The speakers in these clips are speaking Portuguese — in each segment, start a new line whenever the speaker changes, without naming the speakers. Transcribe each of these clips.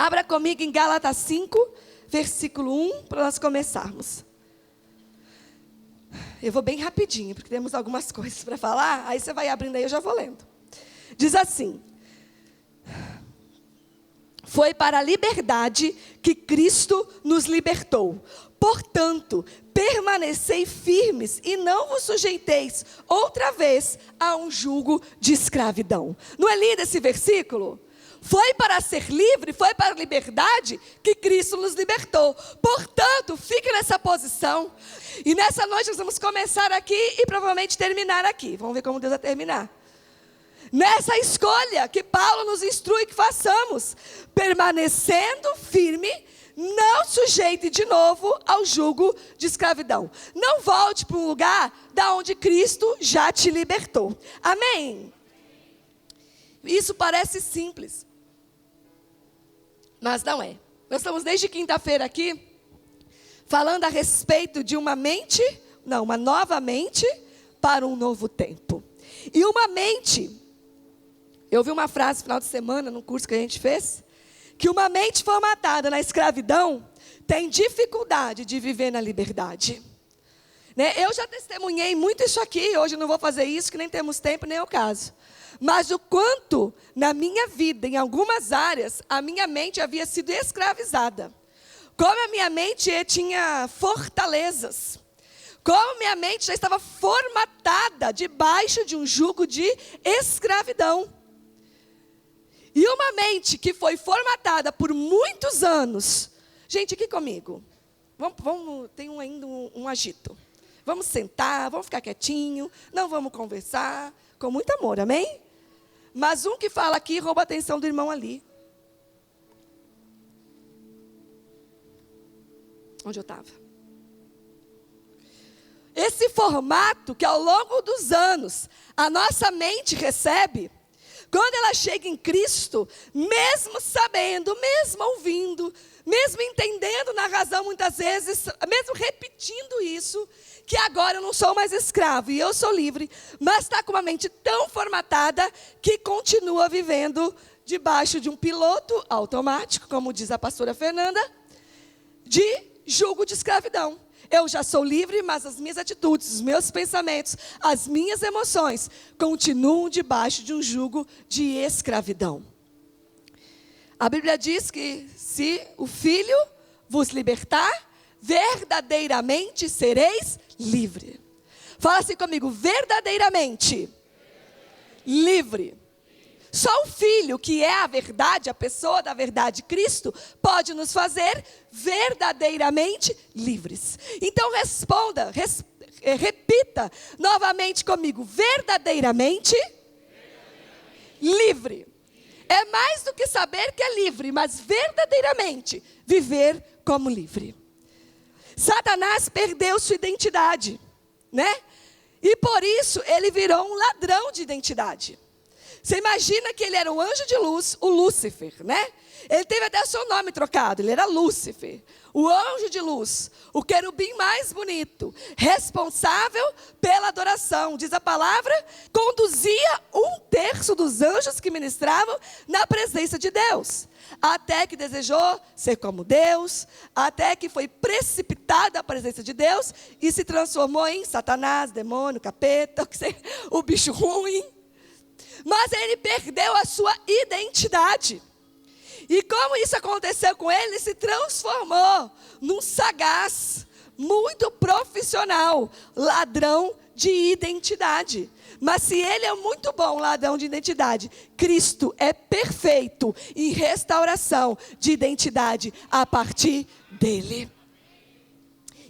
Abra comigo em Gálatas 5, versículo 1, para nós começarmos. Eu vou bem rapidinho, porque temos algumas coisas para falar. Aí você vai abrindo aí, eu já vou lendo. Diz assim: foi para a liberdade que Cristo nos libertou. Portanto, permanecei firmes e não vos sujeiteis outra vez a um jugo de escravidão. Não é lindo esse versículo? Foi para ser livre, foi para a liberdade que Cristo nos libertou. Portanto, fique nessa posição. E nessa noite nós vamos começar aqui e provavelmente terminar aqui. Vamos ver como Deus vai terminar. Nessa escolha que Paulo nos instrui que façamos, permanecendo firme, não sujeite de novo ao jugo de escravidão. Não volte para um lugar da onde Cristo já te libertou. Amém? Isso parece simples, mas não é. Nós estamos desde quinta-feira aqui, falando a respeito de uma nova mente para um novo tempo. E uma mente, eu ouvi uma frase no final de semana, num curso que a gente fez, que uma mente formatada na escravidão tem dificuldade de viver na liberdade. Né? Eu já testemunhei muito isso aqui, hoje não vou fazer isso, que nem temos tempo, nem é o caso. Mas o quanto, na minha vida, em algumas áreas, a minha mente havia sido escravizada. Como a minha mente tinha fortalezas. Como minha mente já estava formatada debaixo de um jugo de escravidão. E uma mente que foi formatada por muitos anos. Gente, aqui comigo. Tem ainda um agito. Vamos sentar, vamos ficar quietinho. Não vamos conversar. Com muito amor, amém? Mas um que fala aqui rouba a atenção do irmão ali. Onde eu estava? Esse formato que ao longo dos anos a nossa mente recebe, quando ela chega em Cristo, mesmo sabendo, mesmo ouvindo, mesmo entendendo na razão muitas vezes, mesmo repetindo isso, que agora eu não sou mais escravo e eu sou livre, mas está com uma mente tão formatada que continua vivendo debaixo de um piloto automático, como diz a pastora Fernanda, de jugo de escravidão. Eu já sou livre, mas as minhas atitudes, os meus pensamentos, as minhas emoções continuam debaixo de um jugo de escravidão. A Bíblia diz que se o Filho vos libertar, verdadeiramente sereis livres. Fala assim comigo, verdadeiramente livre. Só o Filho, que é a verdade, a pessoa da verdade, Cristo, pode nos fazer verdadeiramente livres. Então repita novamente comigo, verdadeiramente livre. É mais do que saber que é livre, mas verdadeiramente viver como livre. Satanás perdeu sua identidade, né? E por isso ele virou um ladrão de identidade. Você imagina que ele era um anjo de luz, o Lúcifer, né? Ele teve até o seu nome trocado, ele era Lúcifer, o anjo de luz, o querubim mais bonito, responsável pela adoração. Diz a palavra, conduzia 1/3 dos anjos que ministravam na presença de Deus. Até que desejou ser como Deus, até que foi precipitado à presença de Deus e se transformou em Satanás, demônio, capeta, o bicho ruim. Mas ele perdeu a sua identidade. E como isso aconteceu com ele, ele se transformou num sagaz, muito profissional, ladrão de identidade. Mas se ele é muito bom ladrão de identidade, Cristo é perfeito em restauração de identidade a partir dele.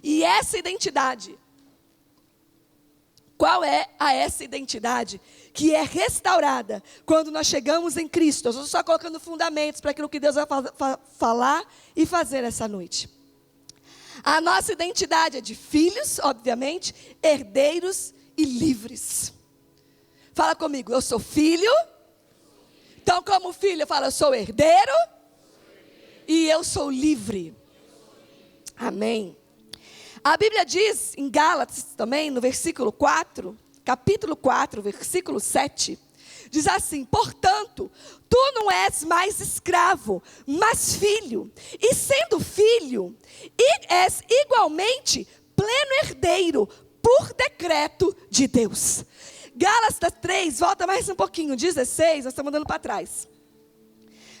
E essa identidade, qual é essa identidade que é restaurada quando nós chegamos em Cristo? Eu estou só colocando fundamentos para aquilo que Deus vai falar e fazer essa noite. A nossa identidade é de filhos, obviamente, herdeiros e livres. Fala comigo, eu sou filho. Então, como filho, eu falo, eu sou herdeiro e eu sou livre. Amém. A Bíblia diz em Gálatas também, no versículo 4, capítulo 4, versículo 7, Diz assim: portanto, tu não és mais escravo, mas filho. E sendo filho, és igualmente pleno herdeiro, por decreto de Deus. Gálatas 3, volta mais um pouquinho, 16, nós estamos andando para trás.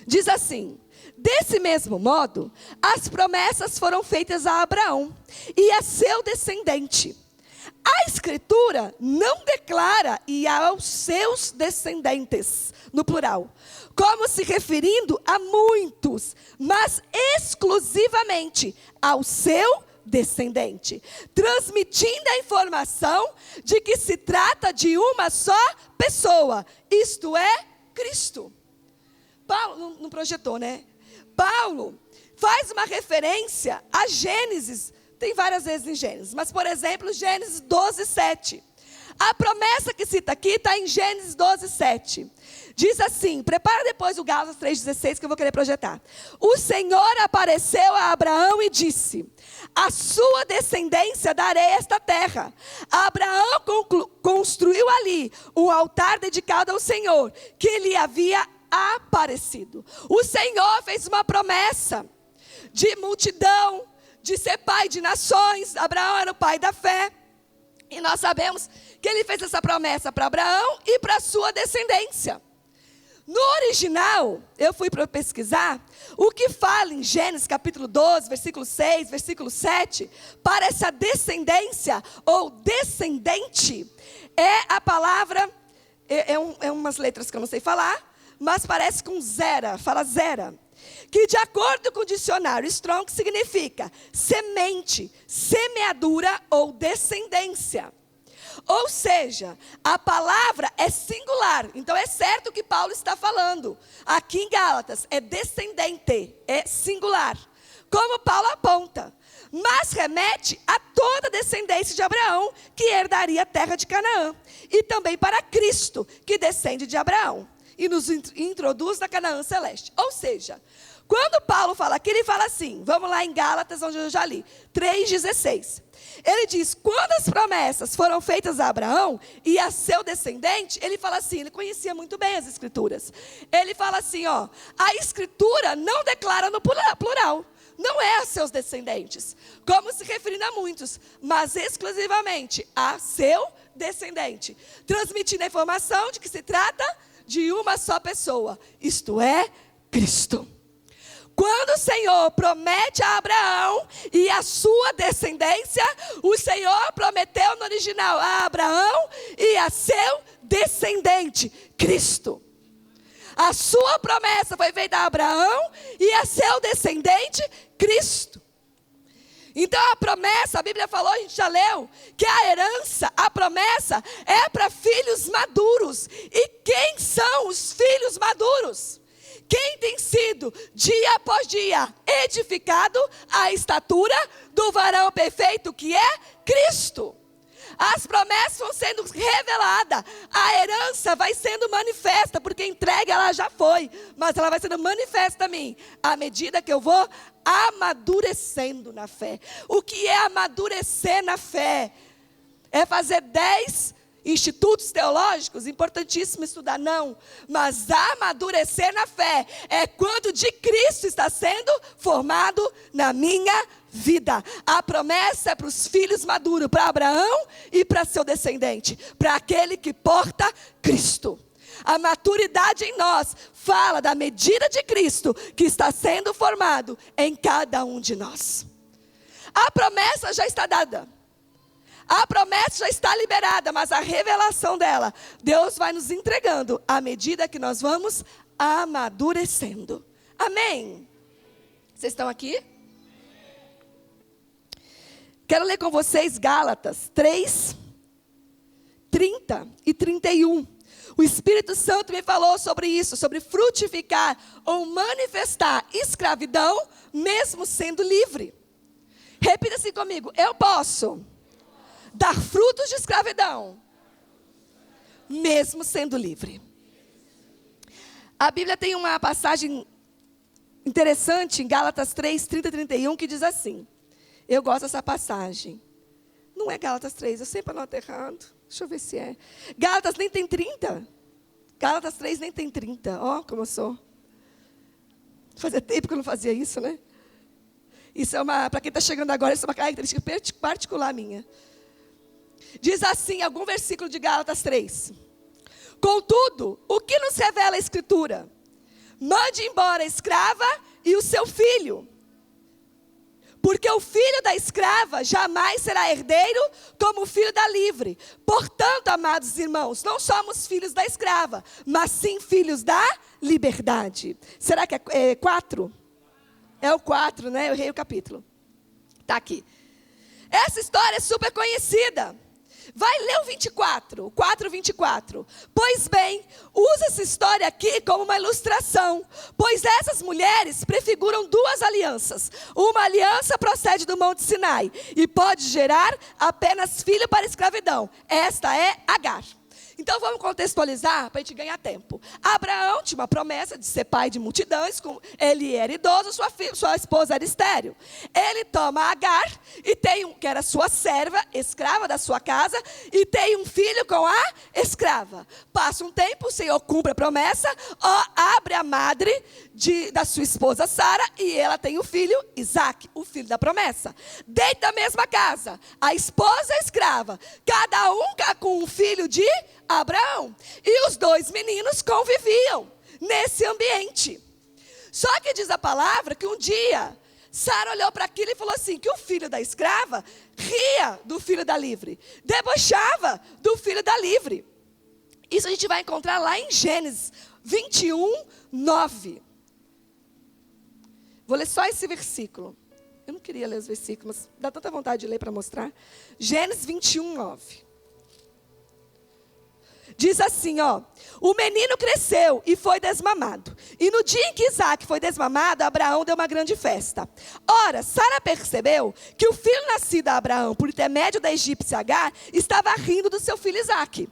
Diz assim: desse mesmo modo, as promessas foram feitas a Abraão e a seu descendente. A Escritura não declara e aos seus descendentes, no plural, como se referindo a muitos, mas exclusivamente ao seu descendente, transmitindo a informação de que se trata de uma só pessoa, isto é, Cristo. Paulo, não projetou, né? Paulo faz uma referência a Gênesis, tem várias vezes em Gênesis, mas por exemplo, Gênesis 12, 7. A promessa que cita aqui está em Gênesis 12, 7. Diz assim, prepara depois o Gálatas 3,16 que eu vou querer projetar. O Senhor apareceu a Abraão e disse: a sua descendência darei esta terra. Abraão construiu ali um altar dedicado ao Senhor, que lhe havia aparecido. O Senhor fez uma promessa de multidão, de ser pai de nações. Abraão era o pai da fé. E nós sabemos que ele fez essa promessa para Abraão e para a sua descendência. No original, eu fui para pesquisar, o que fala em Gênesis capítulo 12, versículo 6, versículo 7, para essa descendência ou descendente, é a palavra, é umas letras que eu não sei falar, mas parece com zera, fala zera, que de acordo com o dicionário Strong significa semente, semeadura ou descendência. Ou seja, a palavra é singular. Então é certo o que Paulo está falando. Aqui em Gálatas é descendente, é singular. Como Paulo aponta. Mas remete a toda a descendência de Abraão, que herdaria a terra de Canaã. E também para Cristo, que descende de Abraão. E nos introduz na Canaã celeste. Ou seja, quando Paulo fala aqui, ele fala assim, vamos lá em Gálatas, onde eu já li, 3,16. Ele diz, quando as promessas foram feitas a Abraão e a seu descendente, ele fala assim, ele conhecia muito bem as Escrituras. Ele fala assim, ó, a Escritura não declara no plural, não é a seus descendentes, como se referindo a muitos, mas exclusivamente a seu descendente, transmitindo a informação de que se trata de uma só pessoa, isto é, Cristo. Quando o Senhor promete a Abraão e a sua descendência, o Senhor prometeu no original a Abraão e a seu descendente, Cristo. A sua promessa foi feita a Abraão e a seu descendente, Cristo. Então a promessa, a Bíblia falou, a gente já leu, que a herança, a promessa é para filhos maduros. E quem são os filhos maduros? Quem tem sido, dia após dia, edificado à estatura do varão perfeito que é Cristo. As promessas vão sendo reveladas, a herança vai sendo manifesta, porque entregue ela já foi, mas ela vai sendo manifesta a mim, à medida que eu vou amadurecendo na fé. O que é amadurecer na fé? É fazer 10 institutos teológicos, importantíssimo estudar, não. Mas amadurecer na fé é quando de Cristo está sendo formado na minha vida. A promessa é para os filhos maduros, para Abraão e para seu descendente, para aquele que porta Cristo. A maturidade em nós fala da medida de Cristo que está sendo formado em cada um de nós. A promessa já está dada. A promessa já está liberada, mas a revelação dela, Deus vai nos entregando à medida que nós vamos amadurecendo. Amém? Vocês estão aqui? Quero ler com vocês Gálatas 3, 30 e 31. O Espírito Santo me falou sobre isso, sobre frutificar ou manifestar escravidão, mesmo sendo livre. Repita assim comigo, eu posso dar frutos de escravidão, mesmo sendo livre. A Bíblia tem uma passagem interessante em Gálatas 3, 30 e 31, que diz assim, eu gosto dessa passagem. Não é Gálatas 3, eu sempre anoto errado. Deixa eu ver se é. Gálatas nem tem 30. Gálatas 3 nem tem 30. Ó, como eu sou. Fazia tempo que eu não fazia isso, né? Isso é para quem está chegando agora, isso é uma característica particular minha. Diz assim, algum versículo de Gálatas 3. Contudo, o que nos revela a Escritura? Mande embora a escrava e o seu filho. Porque o filho da escrava jamais será herdeiro como o filho da livre. Portanto, amados irmãos, não somos filhos da escrava, mas sim filhos da liberdade. Será que é 4? É o 4, né? Eu errei o capítulo. Está aqui. Essa história é super conhecida. Vai ler o 24, o 4:24. Pois bem, usa essa história aqui como uma ilustração, pois essas mulheres prefiguram duas alianças. Uma aliança procede do Monte Sinai e pode gerar apenas filho para a escravidão. Esta é Agar. Então vamos contextualizar para a gente ganhar tempo. Abraão tinha uma promessa de ser pai de multidões, ele era idoso, sua esposa era estéril. Ele toma Agar, e que era sua serva, escrava da sua casa, e tem um filho com a escrava. Passa um tempo, o Senhor cumpre a promessa, abre a madre da sua esposa Sara, e ela tem o filho Isaac, o filho da promessa. Dentro da mesma casa, a esposa e a escrava, cada um com um filho de Abraão. E os dois meninos conviviam nesse ambiente. Só que diz a palavra que um dia Sara olhou para aquilo e falou assim, que o filho da escrava ria do filho da livre, debochava do filho da livre. Isso a gente vai encontrar lá em Gênesis 21:9. Vou ler só esse versículo. Eu não queria ler os versículos, mas dá tanta vontade de ler para mostrar. Gênesis 21:9. Diz assim, o menino cresceu e foi desmamado. E no dia em que Isaac foi desmamado, Abraão deu uma grande festa. Ora, Sara percebeu que o filho nascido a Abraão, por intermédio da egípcia Agar, estava rindo do seu filho Isaac.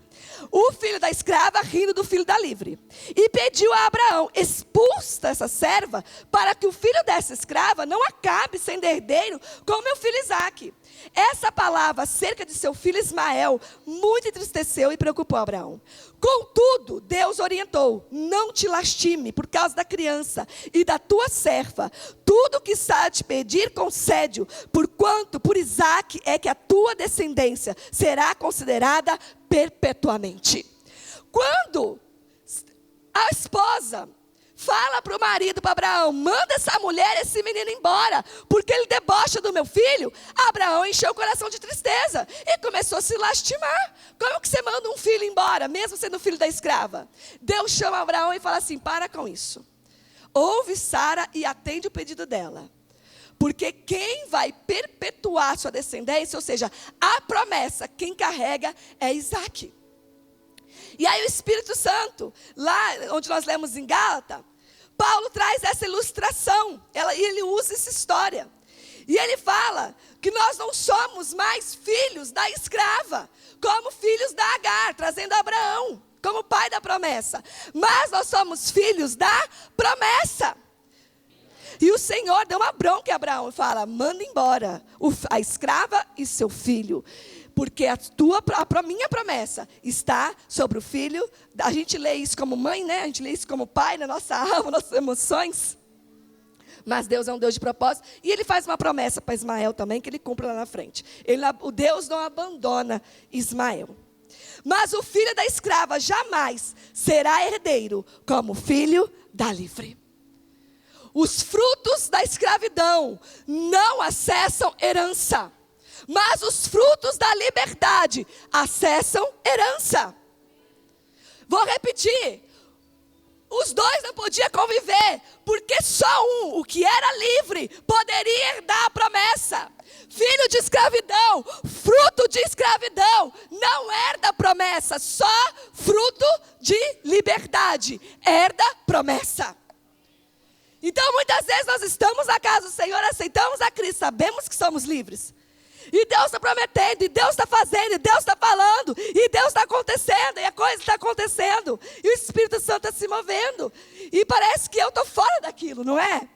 O filho da escrava rindo do filho da livre. E pediu a Abraão, expulsa essa serva, para que o filho dessa escrava não acabe sendo herdeiro com meu filho Isaac. Essa palavra acerca de seu filho Ismael muito entristeceu e preocupou Abraão. Contudo, Deus orientou, não te lastime por causa da criança e da tua serva. Tudo que Sara te pedir, concede-o, porquanto por Isaac é que a tua descendência será considerada perpetuamente. Quando a esposa fala para o marido, para Abraão, manda essa mulher, esse menino embora, porque ele debocha do meu filho, Abraão encheu o coração de tristeza e começou a se lastimar. Como que você manda um filho embora, mesmo sendo filho da escrava? Deus chama Abraão e fala assim, para com isso. Ouve Sara e atende o pedido dela. Porque quem vai perpetuar sua descendência, ou seja, a promessa, quem carrega é Isaac. E aí o Espírito Santo, lá onde nós lemos em Gálatas, Paulo traz essa ilustração, e ele usa essa história. E ele fala que nós não somos mais filhos da escrava, como filhos da Agar, trazendo Abraão como pai da promessa. Mas nós somos filhos da promessa. E o Senhor deu uma bronca a Abraão e fala, manda embora a escrava e seu filho. Porque a minha promessa está sobre o filho. A gente lê isso como mãe, né? A gente lê isso como pai na nossa alma, nossas emoções. Mas Deus é um Deus de propósito. E ele faz uma promessa para Ismael também, que ele cumpre lá na frente. O Deus não abandona Ismael. Mas o filho da escrava jamais será herdeiro como filho da livre. Os frutos da escravidão não acessam herança. Mas os frutos da liberdade acessam herança. Vou repetir. Os dois não podiam conviver, porque só o que era livre, poderia herdar a promessa. Filho de escravidão, fruto de escravidão, não herda a promessa, só fruto de liberdade, herda promessa. Então muitas vezes nós estamos na casa do Senhor, aceitamos a Cristo, sabemos que somos livres. E Deus está prometendo, e Deus está fazendo, e Deus está falando, e Deus está acontecendo, e a coisa está acontecendo, e o Espírito Santo está se movendo, e parece que eu estou fora daquilo, não é?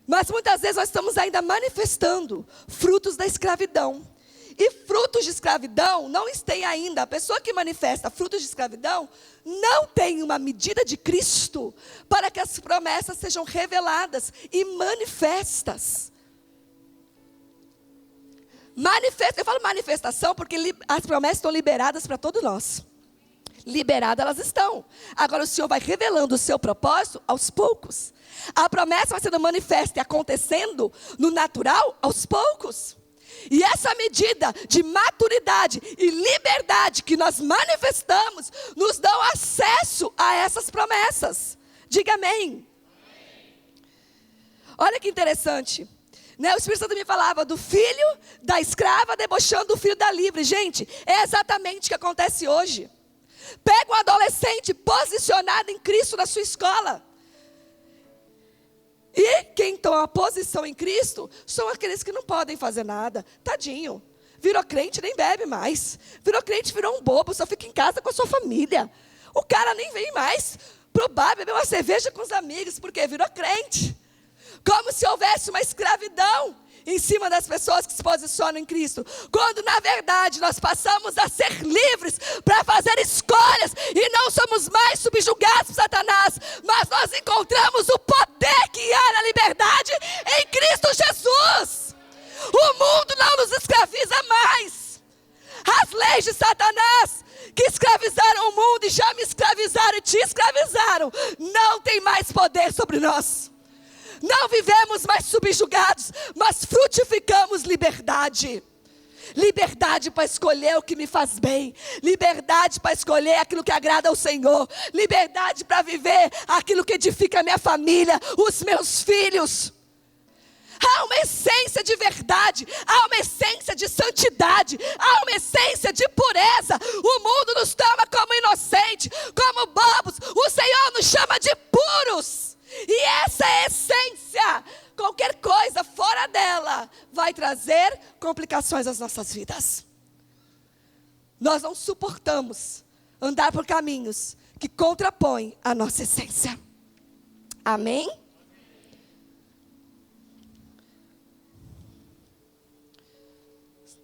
Mas muitas vezes nós estamos ainda manifestando frutos da escravidão, E frutos de escravidão não tem ainda. A pessoa que manifesta frutos de escravidão não tem uma medida de Cristo para que as promessas sejam reveladas e manifestas. Eu falo manifestação porque as promessas estão liberadas para todos nós. Liberadas elas estão. Agora o Senhor vai revelando o seu propósito aos poucos. A promessa vai sendo manifesta e acontecendo no natural aos poucos. E essa medida de maturidade e liberdade que nós manifestamos, nos dão acesso a essas promessas. Diga amém. Olha que interessante. O Espírito Santo me falava do filho da escrava debochando do filho da livre. Gente, é exatamente o que acontece hoje. Pega um adolescente posicionado em Cristo na sua escola. E quem toma posição em Cristo são aqueles que não podem fazer nada. Tadinho. Virou crente, nem bebe mais. Virou crente, virou um bobo, só fica em casa com a sua família. O cara nem vem mais pro bar beber uma cerveja com os amigos, porque virou crente. Como se houvesse uma escravidão em cima das pessoas que se posicionam em Cristo. Quando na verdade nós passamos a ser livres para fazer escolhas e não somos mais subjugados por Satanás, mas nós encontramos o poder que há na liberdade em Cristo Jesus. O mundo não nos escraviza mais. As leis de Satanás que escravizaram o mundo e já me escravizaram e te escravizaram, não tem mais poder sobre nós. Não vivemos mais subjugados, mas frutificamos liberdade. Liberdade para escolher o que me faz bem. Liberdade para escolher aquilo que agrada ao Senhor. Liberdade para viver aquilo que edifica a minha família, os meus filhos. Há uma essência de verdade, há uma essência de santidade, há uma essência de pureza. O mundo nos toma como inocente, como bobos. O Senhor nos chama de puros. E essa é a essência. Qualquer coisa fora dela vai trazer complicações às nossas vidas. Nós não suportamos andar por caminhos que contrapõem a nossa essência. Amém?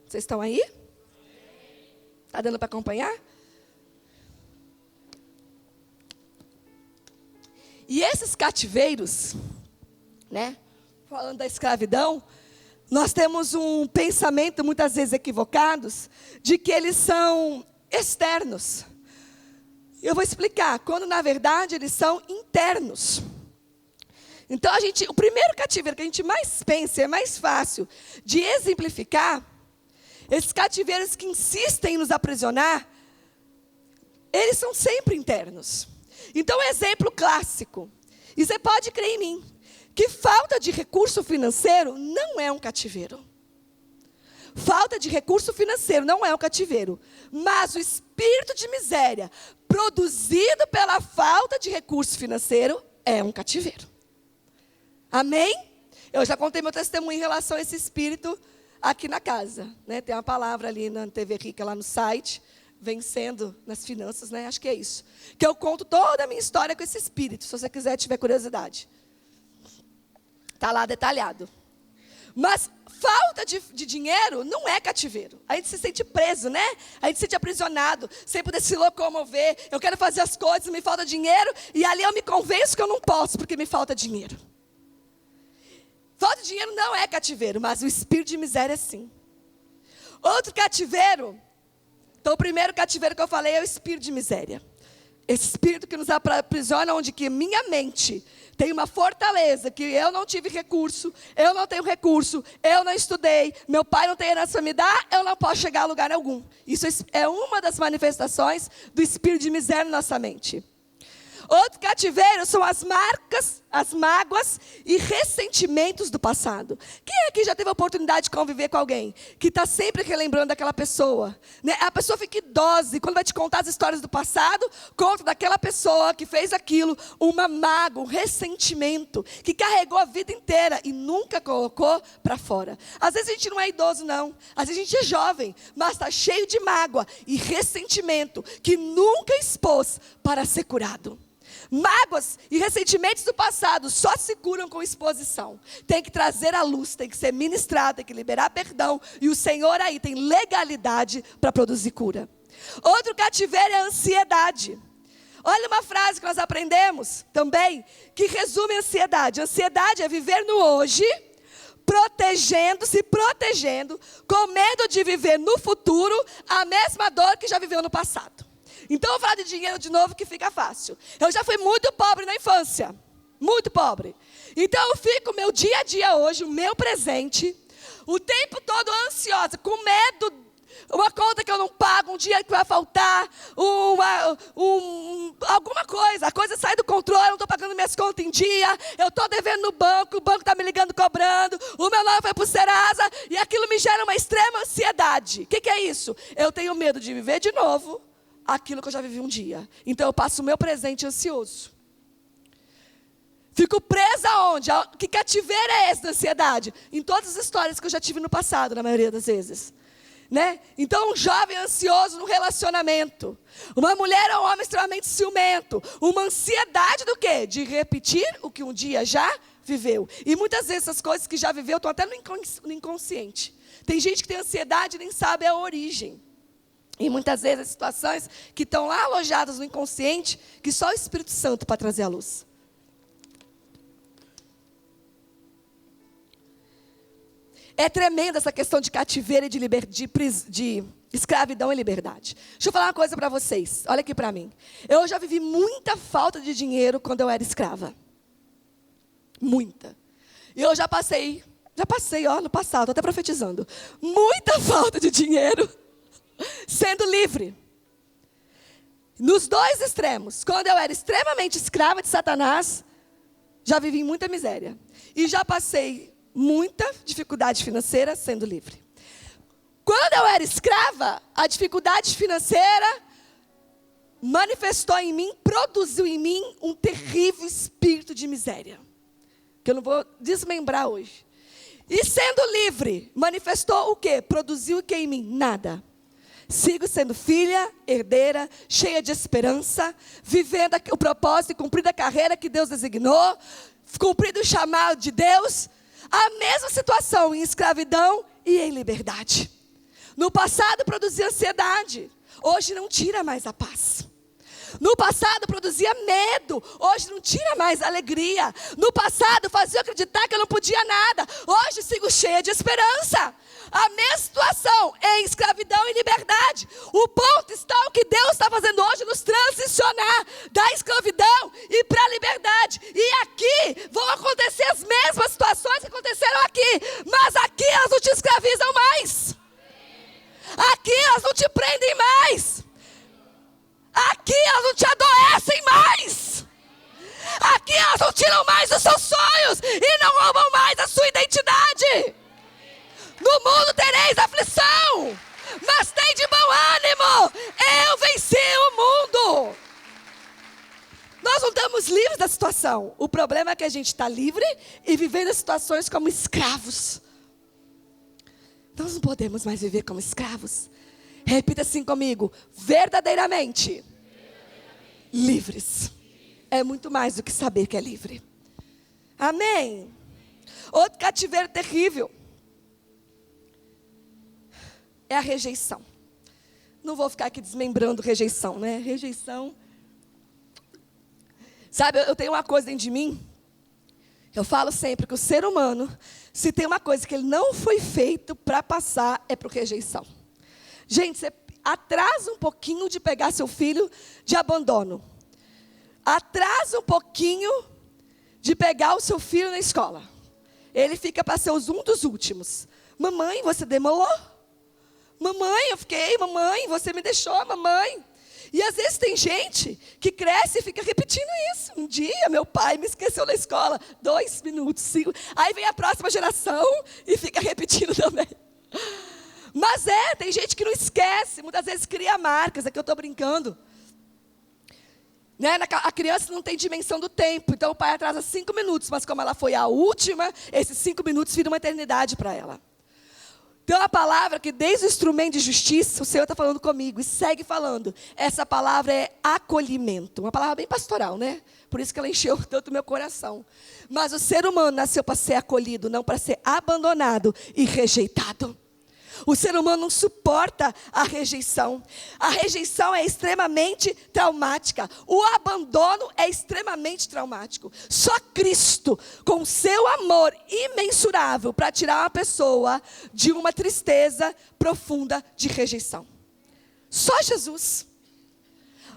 Vocês estão aí? Está dando para acompanhar? E esses cativeiros, falando da escravidão, nós temos um pensamento muitas vezes equivocados de que eles são externos. Eu vou explicar, quando na verdade eles são internos. Então o primeiro cativeiro que a gente mais pensa, é mais fácil de exemplificar, esses cativeiros que insistem em nos aprisionar, eles são sempre internos. Então, exemplo clássico, e você pode crer em mim, que falta de recurso financeiro não é um cativeiro. Falta de recurso financeiro não é um cativeiro, mas o espírito de miséria, produzido pela falta de recurso financeiro, é um cativeiro. Amém? Eu já contei meu testemunho em relação a esse espírito aqui na casa. Tem uma palavra ali na TV Rica, lá no site, vencendo nas finanças, acho que é isso. Que eu conto toda a minha história com esse espírito, se você quiser, tiver curiosidade. Está lá detalhado. Mas falta de dinheiro não é cativeiro. A gente se sente preso, A gente se sente aprisionado, sem poder se locomover. Eu quero fazer as coisas, me falta dinheiro, e ali eu me convenço que eu não posso, porque me falta dinheiro. Falta de dinheiro não é cativeiro, mas o espírito de miséria sim. Outro cativeiro. Então, o primeiro cativeiro que eu falei é o espírito de miséria. Esse espírito que nos aprisiona, onde que minha mente tem uma fortaleza, que eu não tive recurso, eu não tenho recurso, eu não estudei, meu pai não tem herança para me dar, eu não posso chegar a lugar algum. Isso é uma das manifestações do espírito de miséria na nossa mente. Outro cativeiro são as marcas, as mágoas e ressentimentos do passado. Quem aqui já teve a oportunidade de conviver com alguém que está sempre relembrando daquela pessoa? A pessoa fica idosa e quando vai te contar as histórias do passado, conta daquela pessoa que fez aquilo, uma mágoa, um ressentimento, que carregou a vida inteira e nunca colocou para fora. Às vezes a gente não é idoso não, às vezes a gente é jovem, mas está cheio de mágoa e ressentimento que nunca expôs para ser curado. Mágoas e ressentimentos do passado só se curam com exposição. Tem que trazer à luz, tem que ser ministrado, tem que liberar perdão. E o Senhor aí tem legalidade para produzir cura. Outro cativeiro é a ansiedade. Olha uma frase que nós aprendemos também, que resume a ansiedade. Ansiedade é viver no hoje, se protegendo, com medo de viver no futuro a mesma dor que já viveu no passado. Então, eu vou falar de dinheiro de novo que fica fácil. Eu já fui muito pobre na infância. Muito pobre. Então, eu fico meu dia a dia hoje, o meu presente, o tempo todo ansiosa, com medo, uma conta que eu não pago, um dia que vai faltar, alguma coisa. A coisa sai do controle, eu não estou pagando minhas contas em dia, eu estou devendo no banco, o banco está me ligando, cobrando, o meu nome foi para o Serasa, e aquilo me gera uma extrema ansiedade. O que é isso? Eu tenho medo de viver de novo aquilo que eu já vivi um dia. Então eu passo o meu presente ansioso. Fico presa aonde? Que cativeiro é esse da ansiedade? Em todas as histórias que eu já tive no passado, na maioria das vezes. Né? Então um jovem ansioso no relacionamento. Uma mulher ou um homem extremamente ciumento. Uma ansiedade do quê? De repetir o que um dia já viveu. E muitas vezes essas coisas que já viveu estão até no inconsciente. Tem gente que tem ansiedade e nem sabe a origem. E muitas vezes as situações que estão lá alojadas no inconsciente, que só o Espírito Santo para trazer à luz. É tremenda essa questão de cativeiro e de escravidão e liberdade. Deixa eu falar uma coisa para vocês. Olha aqui para mim. Eu já vivi muita falta de dinheiro quando eu era escrava. Muita. E eu já passei, no passado, estou até profetizando. Muita falta de dinheiro. Sendo livre. Nos dois extremos. Quando eu era extremamente escrava de Satanás, já vivi muita miséria. E já passei muita dificuldade financeira sendo livre. Quando eu era escrava, a dificuldade financeira manifestou em mim, produziu em mim um terrível espírito de miséria. Que eu não vou desmembrar hoje. E sendo livre, manifestou o quê? Produziu o que em mim? Nada. Sigo sendo filha, herdeira, cheia de esperança, vivendo o propósito e cumprindo a carreira que Deus designou, cumprindo o chamado de Deus, a mesma situação em escravidão e em liberdade. No passado produzia ansiedade, hoje não tira mais a paz. No passado produzia medo, hoje não tira mais a alegria. No passado fazia eu acreditar que eu não podia nada, hoje sigo cheia de esperança. A mesma situação em escravidão e liberdade. O ponto está o que Deus está fazendo hoje, nos transicionar da escravidão e para a liberdade. E aqui vão acontecer as mesmas situações que aconteceram aqui, mas aqui elas não te escravizam mais. Aqui elas não te prendem mais. Aqui elas não te adoecem mais. Aqui elas não tiram mais os seus sonhos e não roubam mais a sua identidade. No mundo tereis aflição, mas tem de bom ânimo. Eu venci o mundo. Nós não estamos livres da situação. O problema é que a gente está livre e vivendo as situações como escravos. Nós não podemos mais viver como escravos. Repita assim comigo: verdadeiramente livres. É muito mais do que saber que é livre. Amém. Outro cativeiro terrível é a rejeição. Não vou ficar aqui desmembrando rejeição, né? Rejeição. Sabe, eu tenho uma coisa dentro de mim. Eu falo sempre que o ser humano, se tem uma coisa que ele não foi feito para passar, é por rejeição. Gente, você atrasa um pouquinho de pegar seu filho de abandono. Atrasa um pouquinho de pegar o seu filho na escola. Ele fica para ser um dos últimos. Mamãe, você demorou? Mamãe, eu fiquei. Mamãe, você me deixou, mamãe. E às vezes tem gente que cresce e fica repetindo isso. Um dia meu pai me esqueceu na escola. 2 minutos, 5. Aí vem a próxima geração e fica repetindo também. Mas tem gente que não esquece. Muitas vezes cria marcas. Aqui eu estou brincando. Né? A criança não tem dimensão do tempo. Então o pai atrasa 5 minutos. Mas como ela foi a última, esses 5 minutos viram uma eternidade para ela. Tem uma palavra que desde o instrumento de justiça, o Senhor está falando comigo e segue falando. Essa palavra é acolhimento. Uma palavra bem pastoral, né? Por isso que ela encheu tanto o meu coração. Mas o ser humano nasceu para ser acolhido, não para ser abandonado e rejeitado. O ser humano não suporta a rejeição. A rejeição é extremamente traumática. O abandono é extremamente traumático. Só Cristo, com seu amor imensurável, para tirar uma pessoa de uma tristeza profunda de rejeição. Só Jesus.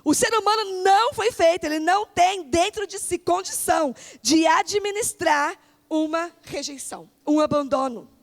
O ser humano não foi feito, ele não tem dentro de si condição de administrar uma rejeição, um abandono.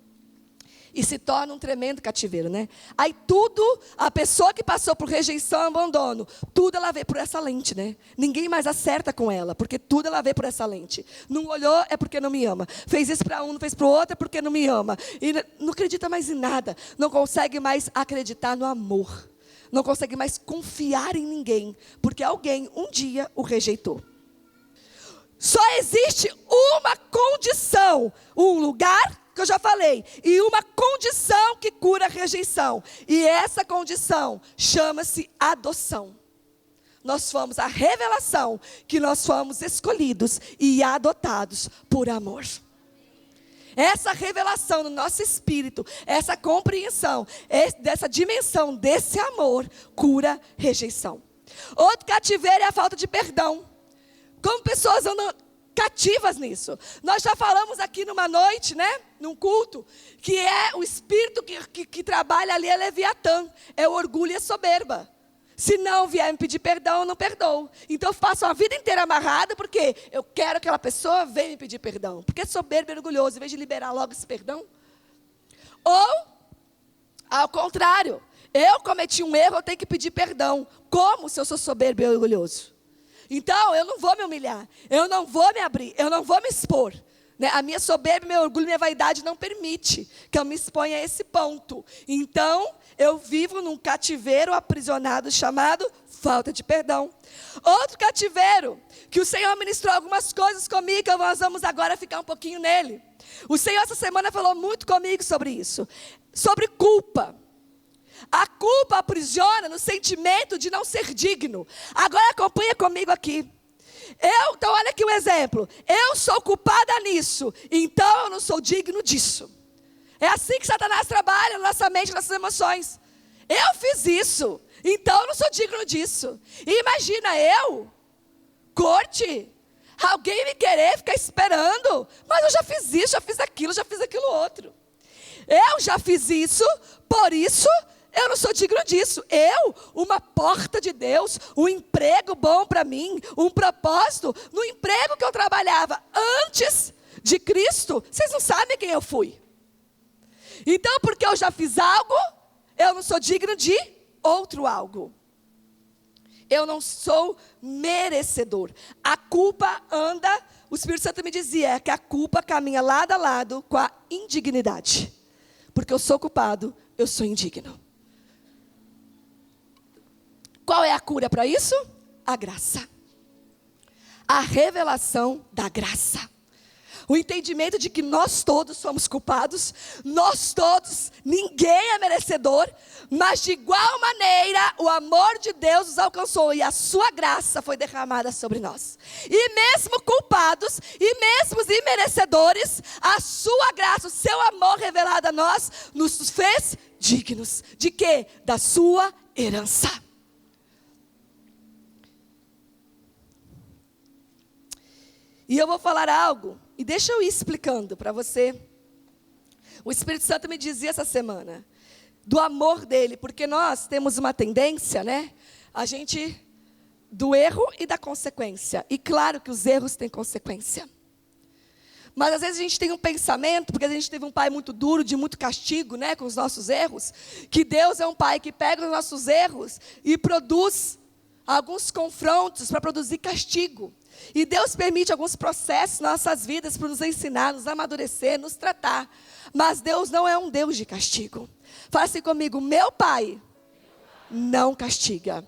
E se torna um tremendo cativeiro, né? Aí tudo, a pessoa que passou por rejeição e abandono, tudo ela vê por essa lente, né? Ninguém mais acerta com ela, porque tudo ela vê por essa lente. Não olhou é porque não me ama. Fez isso para um, não fez para o outro é porque não me ama. E não acredita mais em nada. Não consegue mais acreditar no amor. Não consegue mais confiar em ninguém, porque alguém um dia o rejeitou. Só existe uma condição, um lugar que eu já falei, e uma condição que cura a rejeição. E essa condição chama-se adoção. Nós fomos a revelação que nós fomos escolhidos e adotados por amor. Essa revelação no nosso espírito, essa compreensão, dessa dimensão, desse amor, cura rejeição. Outro cativeiro é a falta de perdão. Como pessoas andam cativas nisso. Nós já falamos aqui numa noite, né? Num culto, que é o espírito que trabalha ali é Leviatã. É o orgulho e a soberba. Se não vier me pedir perdão, eu não perdoo. Então eu passo a vida inteira amarrada, porque eu quero que aquela pessoa venha me pedir perdão. Porque é soberbo e orgulhoso, em vez de liberar logo esse perdão. Ou, ao contrário, eu cometi um erro, eu tenho que pedir perdão. Como se eu sou soberbo e orgulhoso? Então, eu não vou me humilhar, eu não vou me abrir, eu não vou me expor. Né? A minha soberba, meu orgulho, minha vaidade não permite que eu me exponha a esse ponto. Então, eu vivo num cativeiro aprisionado chamado falta de perdão. Outro cativeiro, que o Senhor ministrou algumas coisas comigo, nós vamos agora ficar um pouquinho nele. O Senhor essa semana falou muito comigo sobre isso, sobre culpa. A culpa aprisiona no sentimento de não ser digno. Agora acompanha comigo aqui. Então olha aqui um exemplo. Eu sou culpada nisso, então eu não sou digno disso. É assim que Satanás trabalha na nossa mente, nas nossas emoções. Eu fiz isso, então eu não sou digno disso. E imagina eu, corte, alguém me querer ficar esperando. Mas eu já fiz isso, já fiz aquilo outro. Eu já fiz isso, por isso eu não sou digno disso. Eu, uma porta de Deus, um emprego bom para mim, um propósito. No emprego que eu trabalhava antes de Cristo, vocês não sabem quem eu fui. Então, porque eu já fiz algo, eu não sou digno de outro algo. Eu não sou merecedor. A culpa anda, o Espírito Santo me dizia que a culpa caminha lado a lado com a indignidade. Porque eu sou culpado, eu sou indigno. Qual é a cura para isso? A graça. A revelação da graça. O entendimento de que nós todos somos culpados, nós todos, ninguém é merecedor, mas de igual maneira o amor de Deus nos alcançou e a sua graça foi derramada sobre nós. E mesmo culpados, e mesmo imerecedores, a sua graça, o seu amor revelado a nós, nos fez dignos. De quê? Da sua herança. E eu vou falar algo, e deixa eu ir explicando para você. O Espírito Santo me dizia essa semana, do amor dele, porque nós temos uma tendência, né? A gente, do erro e da consequência. E claro que os erros têm consequência. Mas às vezes a gente tem um pensamento, porque a gente teve um pai muito duro, de muito castigo, né? Com os nossos erros. Que Deus é um pai que pega os nossos erros e produz alguns confrontos para produzir castigo. E Deus permite alguns processos nas nossas vidas para nos ensinar, nos amadurecer, nos tratar. Mas Deus não é um Deus de castigo. Fala assim comigo, meu pai não castiga.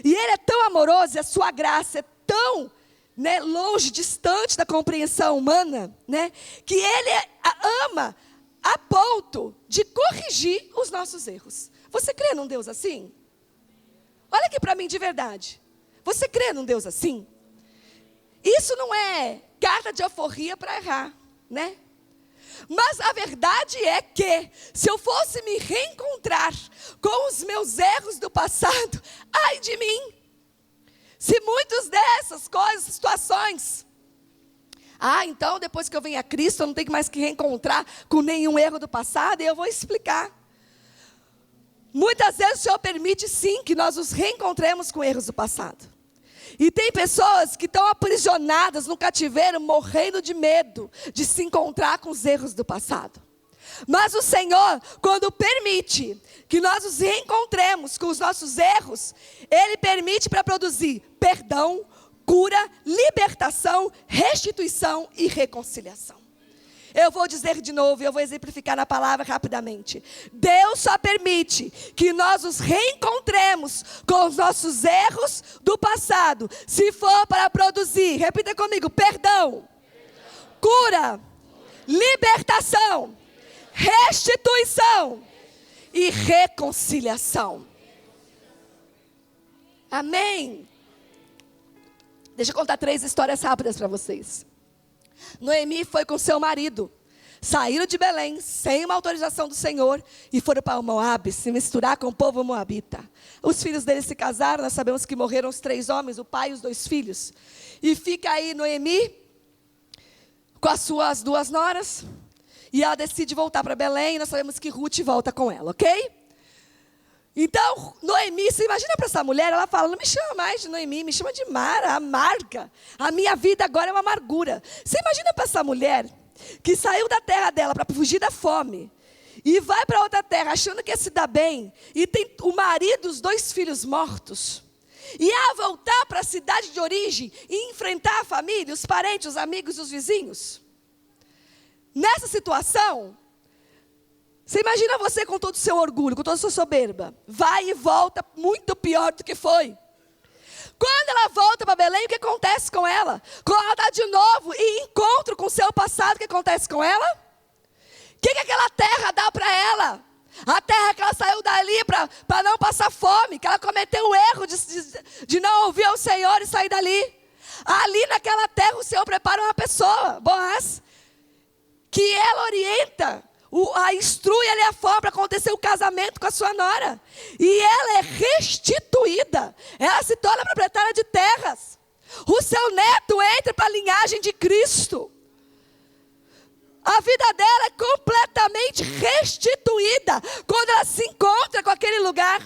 E Ele é tão amoroso, e a sua graça é tão, né, longe, distante da compreensão humana, né, que Ele ama a ponto de corrigir os nossos erros. Você crê num Deus assim? Olha aqui para mim de verdade. Você crê num Deus assim? Isso não é carta de alforria para errar, né? Mas a verdade é que, se eu fosse me reencontrar com os meus erros do passado, ai de mim, se muitas dessas coisas, situações, então depois que eu venho a Cristo, eu não tenho mais que reencontrar com nenhum erro do passado, e eu vou explicar. Muitas vezes o Senhor permite sim que nós nos reencontremos com erros do passado. E tem pessoas que estão aprisionadas no cativeiro, morrendo de medo de se encontrar com os erros do passado. Mas o Senhor, quando permite que nós nos reencontremos com os nossos erros, Ele permite para produzir perdão, cura, libertação, restituição e reconciliação. Eu vou dizer de novo, eu vou exemplificar na palavra rapidamente. Deus só permite que nós nos reencontremos com os nossos erros do passado, se for para produzir, repita comigo, perdão, cura, libertação, restituição e reconciliação. Amém? Deixa eu contar 3 histórias rápidas para vocês. Noemi foi com seu marido, saíram de Belém sem uma autorização do Senhor e foram para o Moabe, se misturar com o povo moabita. Os filhos deles se casaram, nós sabemos que morreram os 3 homens, o pai e os 2 filhos. E fica aí Noemi com as suas 2 noras, e ela decide voltar para Belém, e nós sabemos que Ruth volta com ela, ok? Então, Noemi, você imagina para essa mulher, ela fala, não me chama mais de Noemi, me chama de Mara, amarga. A minha vida agora é uma amargura. Você imagina para essa mulher, que saiu da terra dela para fugir da fome, e vai para outra terra achando que ia se dar bem, e tem o marido e os 2 filhos mortos, e a voltar para a cidade de origem, e enfrentar a família, os parentes, os amigos e os vizinhos. Nessa situação, você imagina você com todo o seu orgulho, com toda a sua soberba. Vai e volta muito pior do que foi. Quando ela volta para Belém, o que acontece com ela? Quando ela está de novo e encontro com o seu passado, o que acontece com ela? O que aquela terra dá para ela? A terra que ela saiu dali para não passar fome, que ela cometeu o erro de não ouvir ao Senhor e sair dali. Ali naquela terra o Senhor prepara uma pessoa, Boaz, que ela orienta, a instrui, ela é a forma para acontecer o casamento com a sua nora. E ela é restituída. Ela se torna proprietária de terras. O seu neto entra para a linhagem de Cristo. A vida dela é completamente restituída quando ela se encontra com aquele lugar.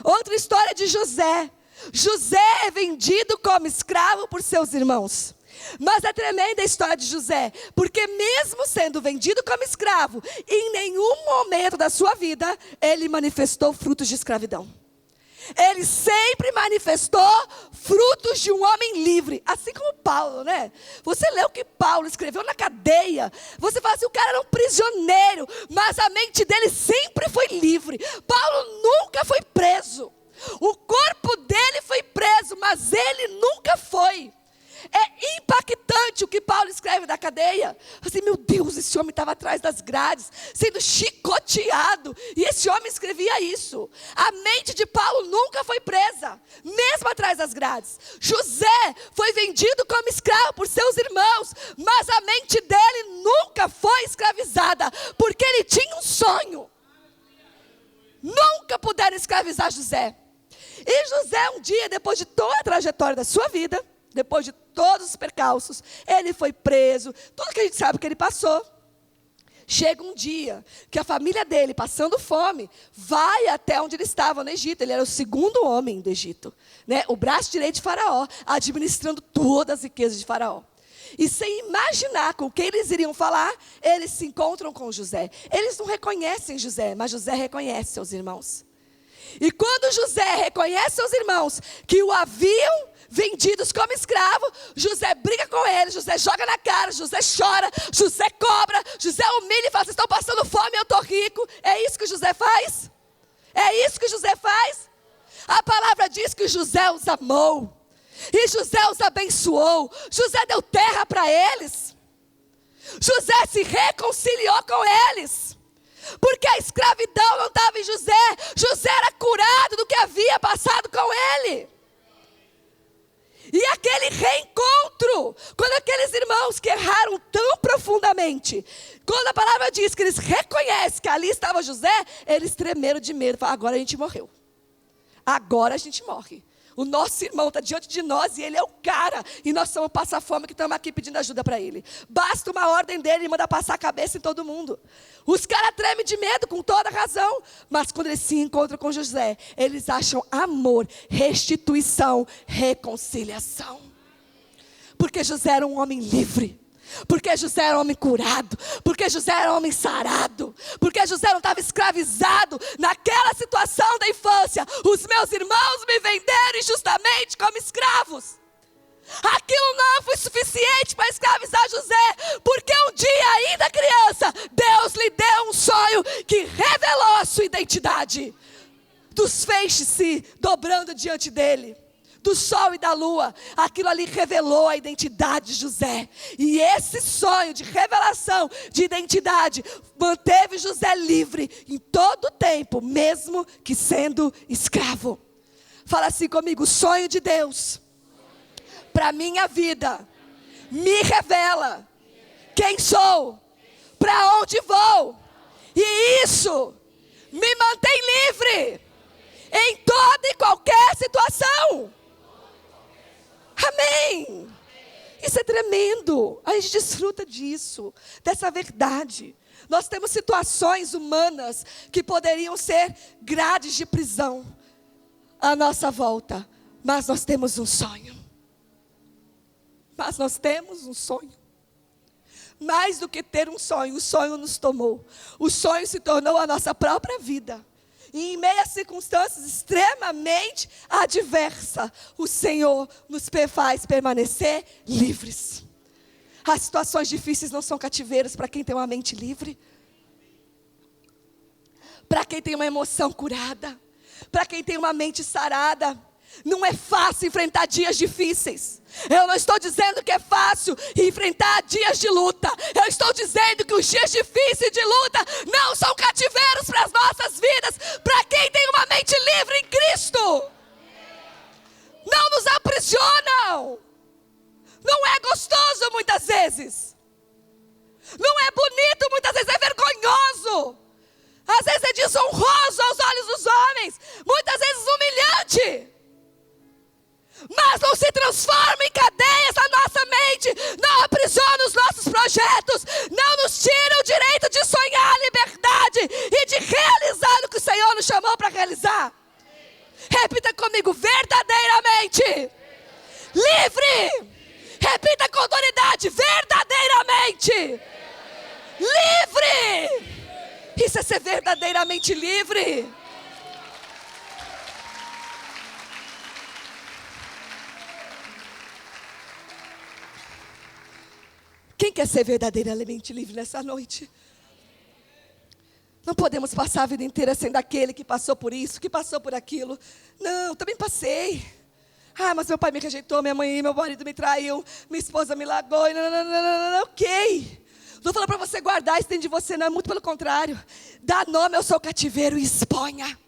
Outra história de José. José é vendido como escravo por seus irmãos. Mas é tremenda a história de José, porque mesmo sendo vendido como escravo, em nenhum momento da sua vida, ele manifestou frutos de escravidão. Ele sempre manifestou frutos de um homem livre, assim como Paulo, né? Você lê o que Paulo escreveu na cadeia, você fala assim, o cara era um prisioneiro, mas a mente dele sempre foi livre. Paulo nunca foi preso, o corpo dele foi preso, mas ele nunca foi. É impactante o que Paulo escreve da cadeia. Assim, meu Deus, esse homem estava atrás das grades, sendo chicoteado. E esse homem escrevia isso. A mente de Paulo nunca foi presa, mesmo atrás das grades. José foi vendido como escravo por seus irmãos, mas a mente dele nunca foi escravizada, porque ele tinha um sonho. Nunca puderam escravizar José. E José um dia, depois de toda a trajetória da sua vida, depois de todos os percalços, ele foi preso, tudo que a gente sabe que ele passou. Chega um dia que a família dele, passando fome, vai até onde ele estava no Egito. Ele era o 2º homem do Egito, né? O braço direito de Faraó, administrando todas as riquezas de Faraó. E sem imaginar com quem eles iriam falar, eles se encontram com José. Eles não reconhecem José, mas José reconhece seus irmãos. E quando José reconhece seus irmãos que o haviam vendidos como escravo, José briga com eles, José joga na cara, José chora, José cobra, José humilha e fala, vocês estão passando fome, eu estou rico. É isso que José faz? É isso que José faz? A palavra diz que José os amou, e José os abençoou, José deu terra para eles. José se reconciliou com eles. Porque a escravidão não estava em José. José era curado do que havia passado com ele. E aquele reencontro, quando aqueles irmãos que erraram tão profundamente, quando a palavra diz que eles reconhecem que ali estava José, eles tremeram de medo. Falaram, agora a gente morreu. Agora a gente morre. O nosso irmão está diante de nós e ele é o cara. E nós vamos passar fome que estamos aqui pedindo ajuda para ele. Basta uma ordem dele e manda passar a cabeça em todo mundo. Os caras tremem de medo com toda razão. Mas quando eles se encontram com José, eles acham amor, restituição, reconciliação. Porque José era um homem livre. Porque José era um homem curado. Porque José era um homem sarado. Porque José não estava escravizado naquela situação da infância. Os meus irmãos me venderam injustamente como escravos. Aquilo não foi suficiente para escravizar José. Porque um dia, ainda criança, Deus lhe deu um sonho que revelou a sua identidade. Dos feixes se dobrando diante dele. Do sol e da lua, aquilo ali revelou a identidade de José. E esse sonho de revelação de identidade manteve José livre em todo o tempo, mesmo que sendo escravo. Fala assim comigo, o sonho de Deus para minha vida me revela quem sou, para onde vou, e isso me mantém livre em toda e qualquer situação. Amém. Isso é tremendo. A gente desfruta disso, dessa verdade. Nós temos situações humanas que poderiam ser grades de prisão à nossa volta. Mas nós temos um sonho. Mas nós temos um sonho. Mais do que ter um sonho, o sonho nos tomou. O sonho se tornou a nossa própria vida. E em meio a circunstâncias extremamente adversas, o Senhor nos faz permanecer livres. As situações difíceis não são cativeiros para quem tem uma mente livre. Para quem tem uma emoção curada. Para quem tem uma mente sarada. Não é fácil enfrentar dias difíceis. Eu não estou dizendo que é fácil enfrentar dias de luta. Eu estou dizendo que os dias difíceis de luta não são cativeiros para as nossas vidas. Para quem tem uma mente livre em Cristo. Não nos aprisionam. Não é gostoso muitas vezes. Não é bonito muitas vezes, é vergonhoso. Às vezes é desonroso aos olhos dos homens. Muitas vezes humilhante. Mas não se transforma em cadeias na nossa mente. Não aprisiona os nossos projetos. Não nos tira o direito de sonhar a liberdade e de realizar o que o Senhor nos chamou para realizar. Repita comigo, verdadeiramente livre. Repita com autoridade, verdadeiramente livre. Isso é ser verdadeiramente livre. Quem quer ser verdadeiramente livre nessa noite? Não podemos passar a vida inteira sendo aquele que passou por isso, que passou por aquilo. Não, também passei. Ah, mas meu pai me rejeitou, minha mãe, meu marido me traiu, minha esposa me largou. Não, ok. Não falando para você guardar isso dentro de você, não. É muito pelo contrário. Dá nome ao seu cativeiro e exponha.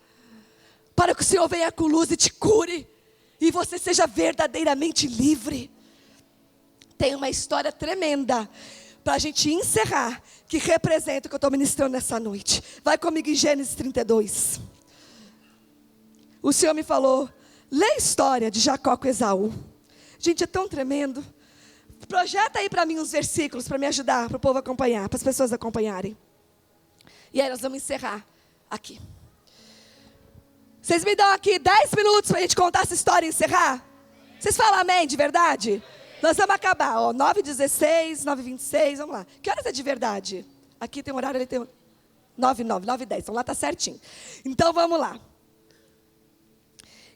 Para que o Senhor venha com luz e te cure. E você seja verdadeiramente livre. Tem uma história tremenda para a gente encerrar, que representa o que eu estou ministrando nessa noite. Vai comigo em Gênesis 32. O Senhor me falou, lê a história de Jacó com Esaú. Gente, é tão tremendo. Projeta aí para mim uns versículos para me ajudar, para o povo acompanhar, para as pessoas acompanharem. E aí nós vamos encerrar aqui. Vocês me dão aqui 10 minutos para a gente contar essa história e encerrar? Vocês falam amém de verdade? Nós vamos acabar, ó, 9h16, 9h26, vamos lá. Que horas é de verdade? Aqui tem um horário, ali tem 9h09, 9h10, então lá está certinho. Então vamos lá.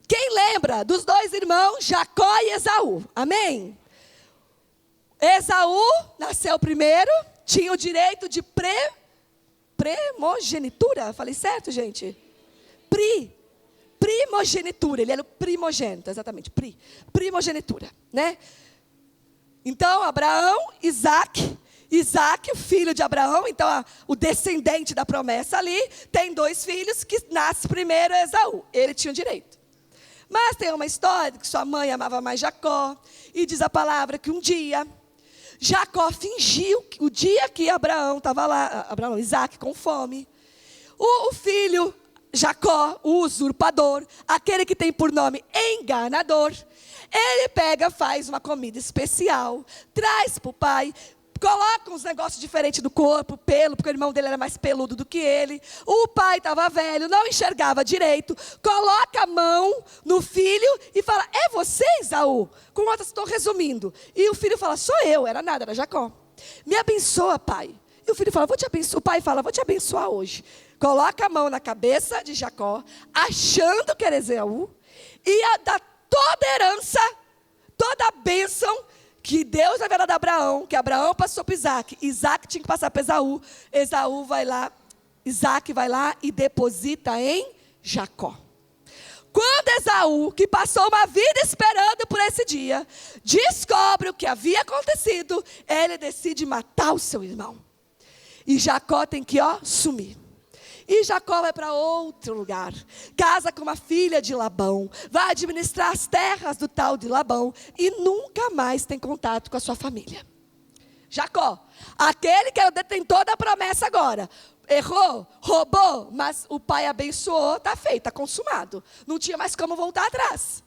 Quem lembra dos dois irmãos, Jacó e Esaú? Amém? Esaú nasceu primeiro, tinha o direito de primogenitura. Falei certo, gente? Primogenitura, ele era o primogênito, exatamente, primogenitura, né? Então, Abraão, Isaac Isaac, o filho de Abraão, então o descendente da promessa ali, tem 2 filhos, que nasce primeiro Esaú. Ele tinha o direito. Mas tem uma história de que sua mãe amava mais Jacó, e diz a palavra que um dia, Jacó fingiu, o dia que Abraão estava lá, Isaac com fome, o filho Jacó, o usurpador, aquele que tem por nome enganador, ele pega, faz uma comida especial, traz para o pai, coloca uns negócios diferentes do corpo, pelo, porque o irmão dele era mais peludo do que ele. O pai estava velho, não enxergava direito. Coloca a mão no filho e fala, é você, Esaú? Com outras, estou resumindo. E o filho fala, sou eu, era nada, era Jacó. Me abençoa, pai. E o filho fala, vou te abençoar. O pai fala, vou te abençoar hoje. Coloca a mão na cabeça de Jacó, achando que era Esaú, e dá toda a herança, toda a bênção que Deus havia dado a Abraão, que Abraão passou para Isaac, Isaac tinha que passar para Esaú, Esaú vai lá, Isaac vai lá e deposita em Jacó. Quando Esaú, que passou uma vida esperando por esse dia, descobre o que havia acontecido, ele decide matar o seu irmão. E Jacó tem que sumir. E Jacó vai para outro lugar, casa com uma filha de Labão, vai administrar as terras do tal de Labão e nunca mais tem contato com a sua família. Jacó, aquele que era o detentor da promessa agora, errou, roubou, mas o pai abençoou, está feito, está consumado. Não tinha mais como voltar atrás.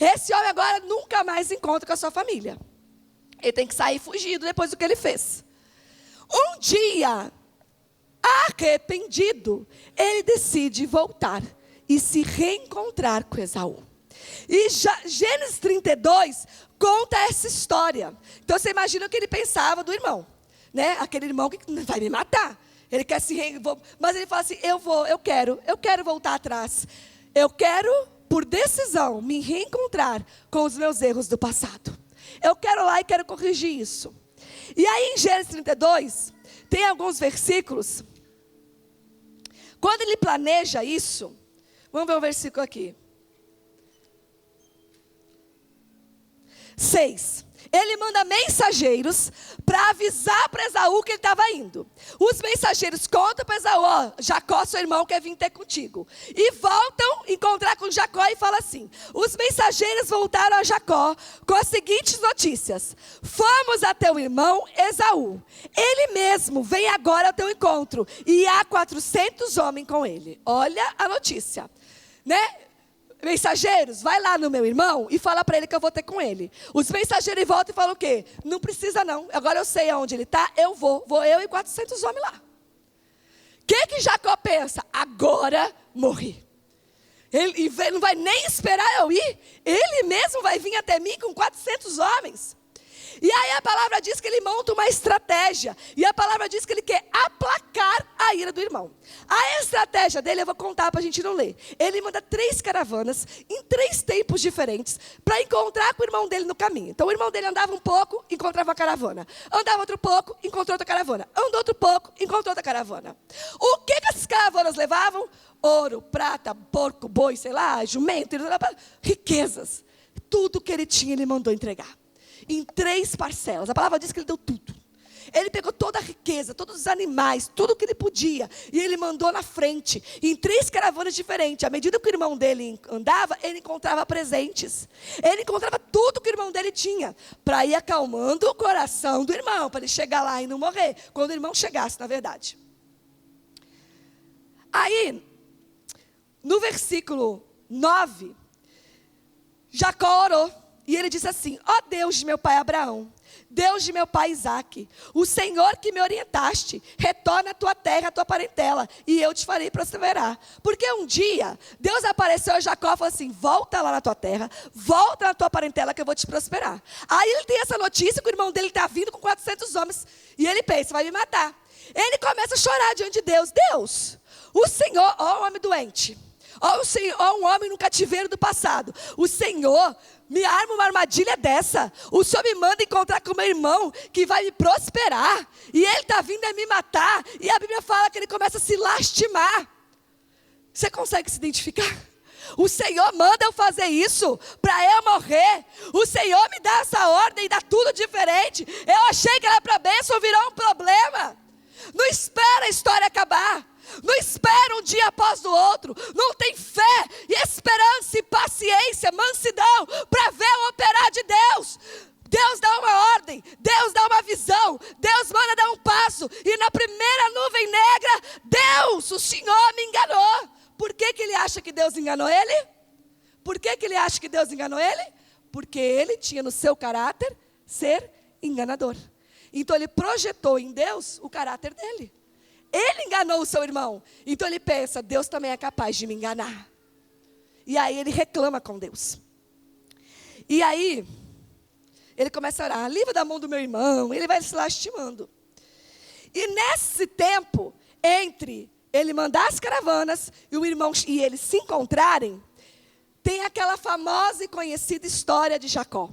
Esse homem agora nunca mais encontra com a sua família. Ele tem que sair fugido depois do que ele fez. Um dia, arrependido, ele decide voltar e se reencontrar com Esaú. E Gênesis 32 conta essa história. Então você imagina o que ele pensava do irmão, né? Aquele irmão que vai me matar. Ele quer se mas ele fala assim, eu quero voltar atrás. Eu quero, por decisão, me reencontrar com os meus erros do passado. Eu quero lá e quero corrigir isso. E aí em Gênesis 32, tem alguns versículos. Quando ele planeja isso, vamos ver um versículo aqui. 6. Ele manda mensageiros para avisar para Esaú que ele estava indo. Os mensageiros contam para Esaú, Jacó, seu irmão, quer vir ter contigo. E voltam encontrar com Jacó e falam assim, os mensageiros voltaram a Jacó com as seguintes notícias. Fomos a teu irmão Esaú. Ele mesmo vem agora ao teu encontro. E há 400 homens com ele. Olha a notícia, né? Mensageiros, vai lá no meu irmão e fala para ele que eu vou ter com ele. Os mensageiros voltam e falam o quê? Não precisa não, agora eu sei aonde ele está, eu vou eu e 400 homens lá. O que Jacó pensa? Agora morri. Ele não vai nem esperar eu ir, ele mesmo vai vir até mim com 400 homens. E aí a palavra diz que ele monta uma estratégia. E a palavra diz que ele quer aplacar a ira do irmão. A estratégia dele eu vou contar para a gente não ler. Ele manda 3 caravanas em 3 tempos diferentes para encontrar com o irmão dele no caminho. Então o irmão dele andava um pouco, encontrava uma caravana. Andava outro pouco, encontrou outra caravana. Andou outro pouco, encontrou outra caravana. O que essas caravanas levavam? Ouro, prata, porco, boi, sei lá, jumento, riquezas. Tudo que ele tinha ele mandou entregar. Em 3 parcelas. A palavra diz que ele deu tudo. Ele pegou toda a riqueza, todos os animais, tudo que ele podia. E ele mandou na frente. Em 3 caravanas diferentes. À medida que o irmão dele andava, ele encontrava presentes. Ele encontrava tudo que o irmão dele tinha. Para ir acalmando o coração do irmão. Para ele chegar lá e não morrer. Quando o irmão chegasse, na verdade. Aí, no versículo 9, Jacó orou. E ele disse assim, ó Deus de meu pai Abraão, Deus de meu pai Isaque, o Senhor que me orientaste, retorna à tua terra, à tua parentela, e eu te farei prosperar. Porque um dia, Deus apareceu a Jacó e falou assim, volta lá na tua terra, volta na tua parentela que eu vou te prosperar. Aí ele tem essa notícia que o irmão dele está vindo com 400 homens, e ele pensa, vai me matar. Ele começa a chorar diante de Deus, Deus, o Senhor, ó homem doente, ó um homem no cativeiro do passado, o Senhor me arma uma armadilha dessa. O Senhor me manda encontrar com meu irmão que vai me prosperar. E ele está vindo a me matar. E a Bíblia fala que ele começa a se lastimar. Você consegue se identificar? O Senhor manda eu fazer isso para eu morrer. O Senhor me dá essa ordem e dá tudo diferente. Eu achei que era para bênção, virou um problema. Não espera a história acabar. Não espera um dia após o outro. Não tem fé e esperança e paciência, mansidão para ver o operar de Deus. Deus dá uma ordem, Deus dá uma visão, Deus manda dar um passo. E na primeira nuvem negra, Deus, o Senhor me enganou. Por que ele acha que Deus enganou ele? Por que ele acha que Deus enganou ele? Porque ele tinha no seu caráter ser enganador. Então ele projetou em Deus o caráter dele. Ele enganou o seu irmão. Então ele pensa, Deus também é capaz de me enganar. E aí ele reclama com Deus. E aí ele começa a orar, livra da mão do meu irmão. Ele vai se lastimando. E nesse tempo, entre ele mandar as caravanas e o irmão e eles se encontrarem, tem aquela famosa e conhecida história de Jacó.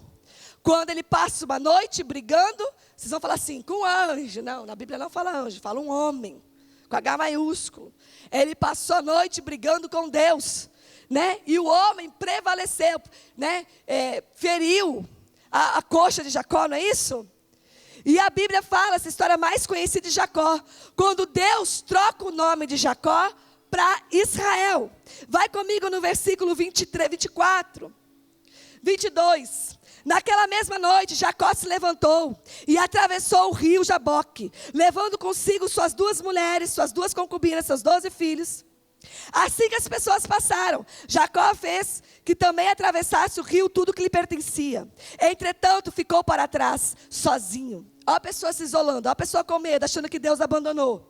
Quando ele passa uma noite brigando, vocês vão falar assim, com um anjo. Não, na Bíblia não fala anjo, fala um homem, com H maiúsculo. Ele passou a noite brigando com Deus, né? E o homem prevaleceu, né? Feriu a coxa de Jacó, não é isso? E a Bíblia fala, essa história mais conhecida de Jacó, quando Deus troca o nome de Jacó para Israel. Vai comigo no versículo 23, 24, 22. Naquela mesma noite, Jacó se levantou e atravessou o rio Jaboque, levando consigo suas 2 mulheres, suas 2 concubinas, seus 12 filhos. Assim que as pessoas passaram, Jacó fez que também atravessasse o rio tudo que lhe pertencia. Entretanto, ficou para trás, sozinho. Ó a pessoa se isolando, ó a pessoa com medo, achando que Deus abandonou.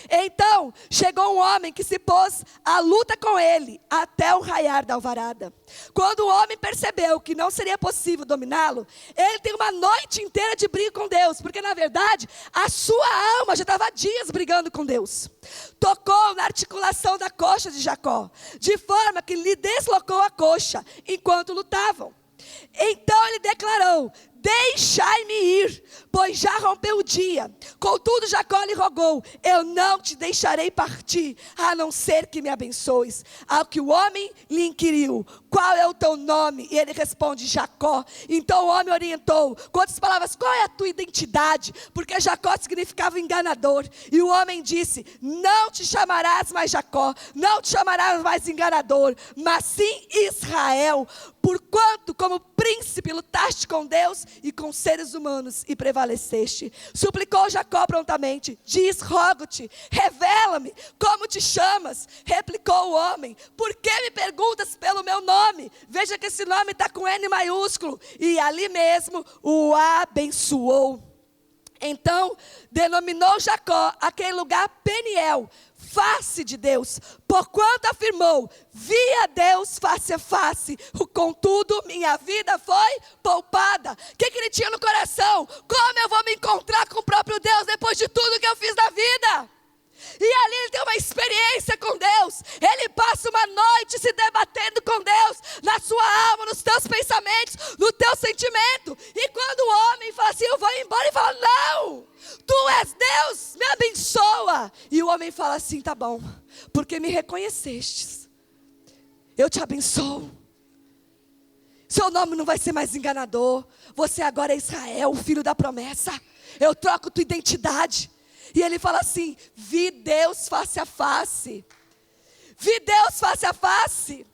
Então, chegou um homem que se pôs à luta com ele, até o raiar da alvarada. Quando o homem percebeu que não seria possível dominá-lo, ele tem uma noite inteira de briga com Deus, porque na verdade, a sua alma já estava há dias brigando com Deus. Tocou na articulação da coxa de Jacó, de forma que lhe deslocou a coxa, enquanto lutavam. Então ele declarou, deixai-me ir, pois já rompeu o dia. Contudo Jacó lhe rogou, eu não te deixarei partir, a não ser que me abençoes. Ao que o homem lhe inquiriu, qual é o teu nome? E ele responde, Jacó. Então o homem orientou, com outras palavras, qual é a tua identidade? Porque Jacó significava enganador. E o homem disse, não te chamarás mais Jacó, não te chamarás mais enganador, mas sim Israel, porquanto como príncipe lutaste com Deus e com seres humanos e prevaleceste. Suplicou Jacó prontamente, diz, rogo-te, revela-me, como te chamas? Replicou o homem, por que me perguntas pelo meu nome? Veja que esse nome está com N maiúsculo. E ali mesmo o abençoou. Então denominou Jacó aquele lugar Peniel, face de Deus, porquanto afirmou, vi a Deus face a face, contudo minha vida foi poupada. O que ele tinha no coração? Como eu vou me encontrar com o próprio Deus depois de tudo que eu fiz na vida? E ali ele tem uma experiência com Deus. Ele passa uma noite se debatendo com Deus, na sua alma, nos teus pensamentos, no teu sentimento. E quando o homem fala assim, eu vou embora, ele fala, não, tu és Deus, me abençoa. E o homem fala assim, tá bom, porque me reconhecestes, eu te abençoo. Seu nome não vai ser mais enganador. Você agora é Israel, o filho da promessa. Eu troco tua identidade. E ele fala assim, vi Deus face a face. Vi Deus face a face.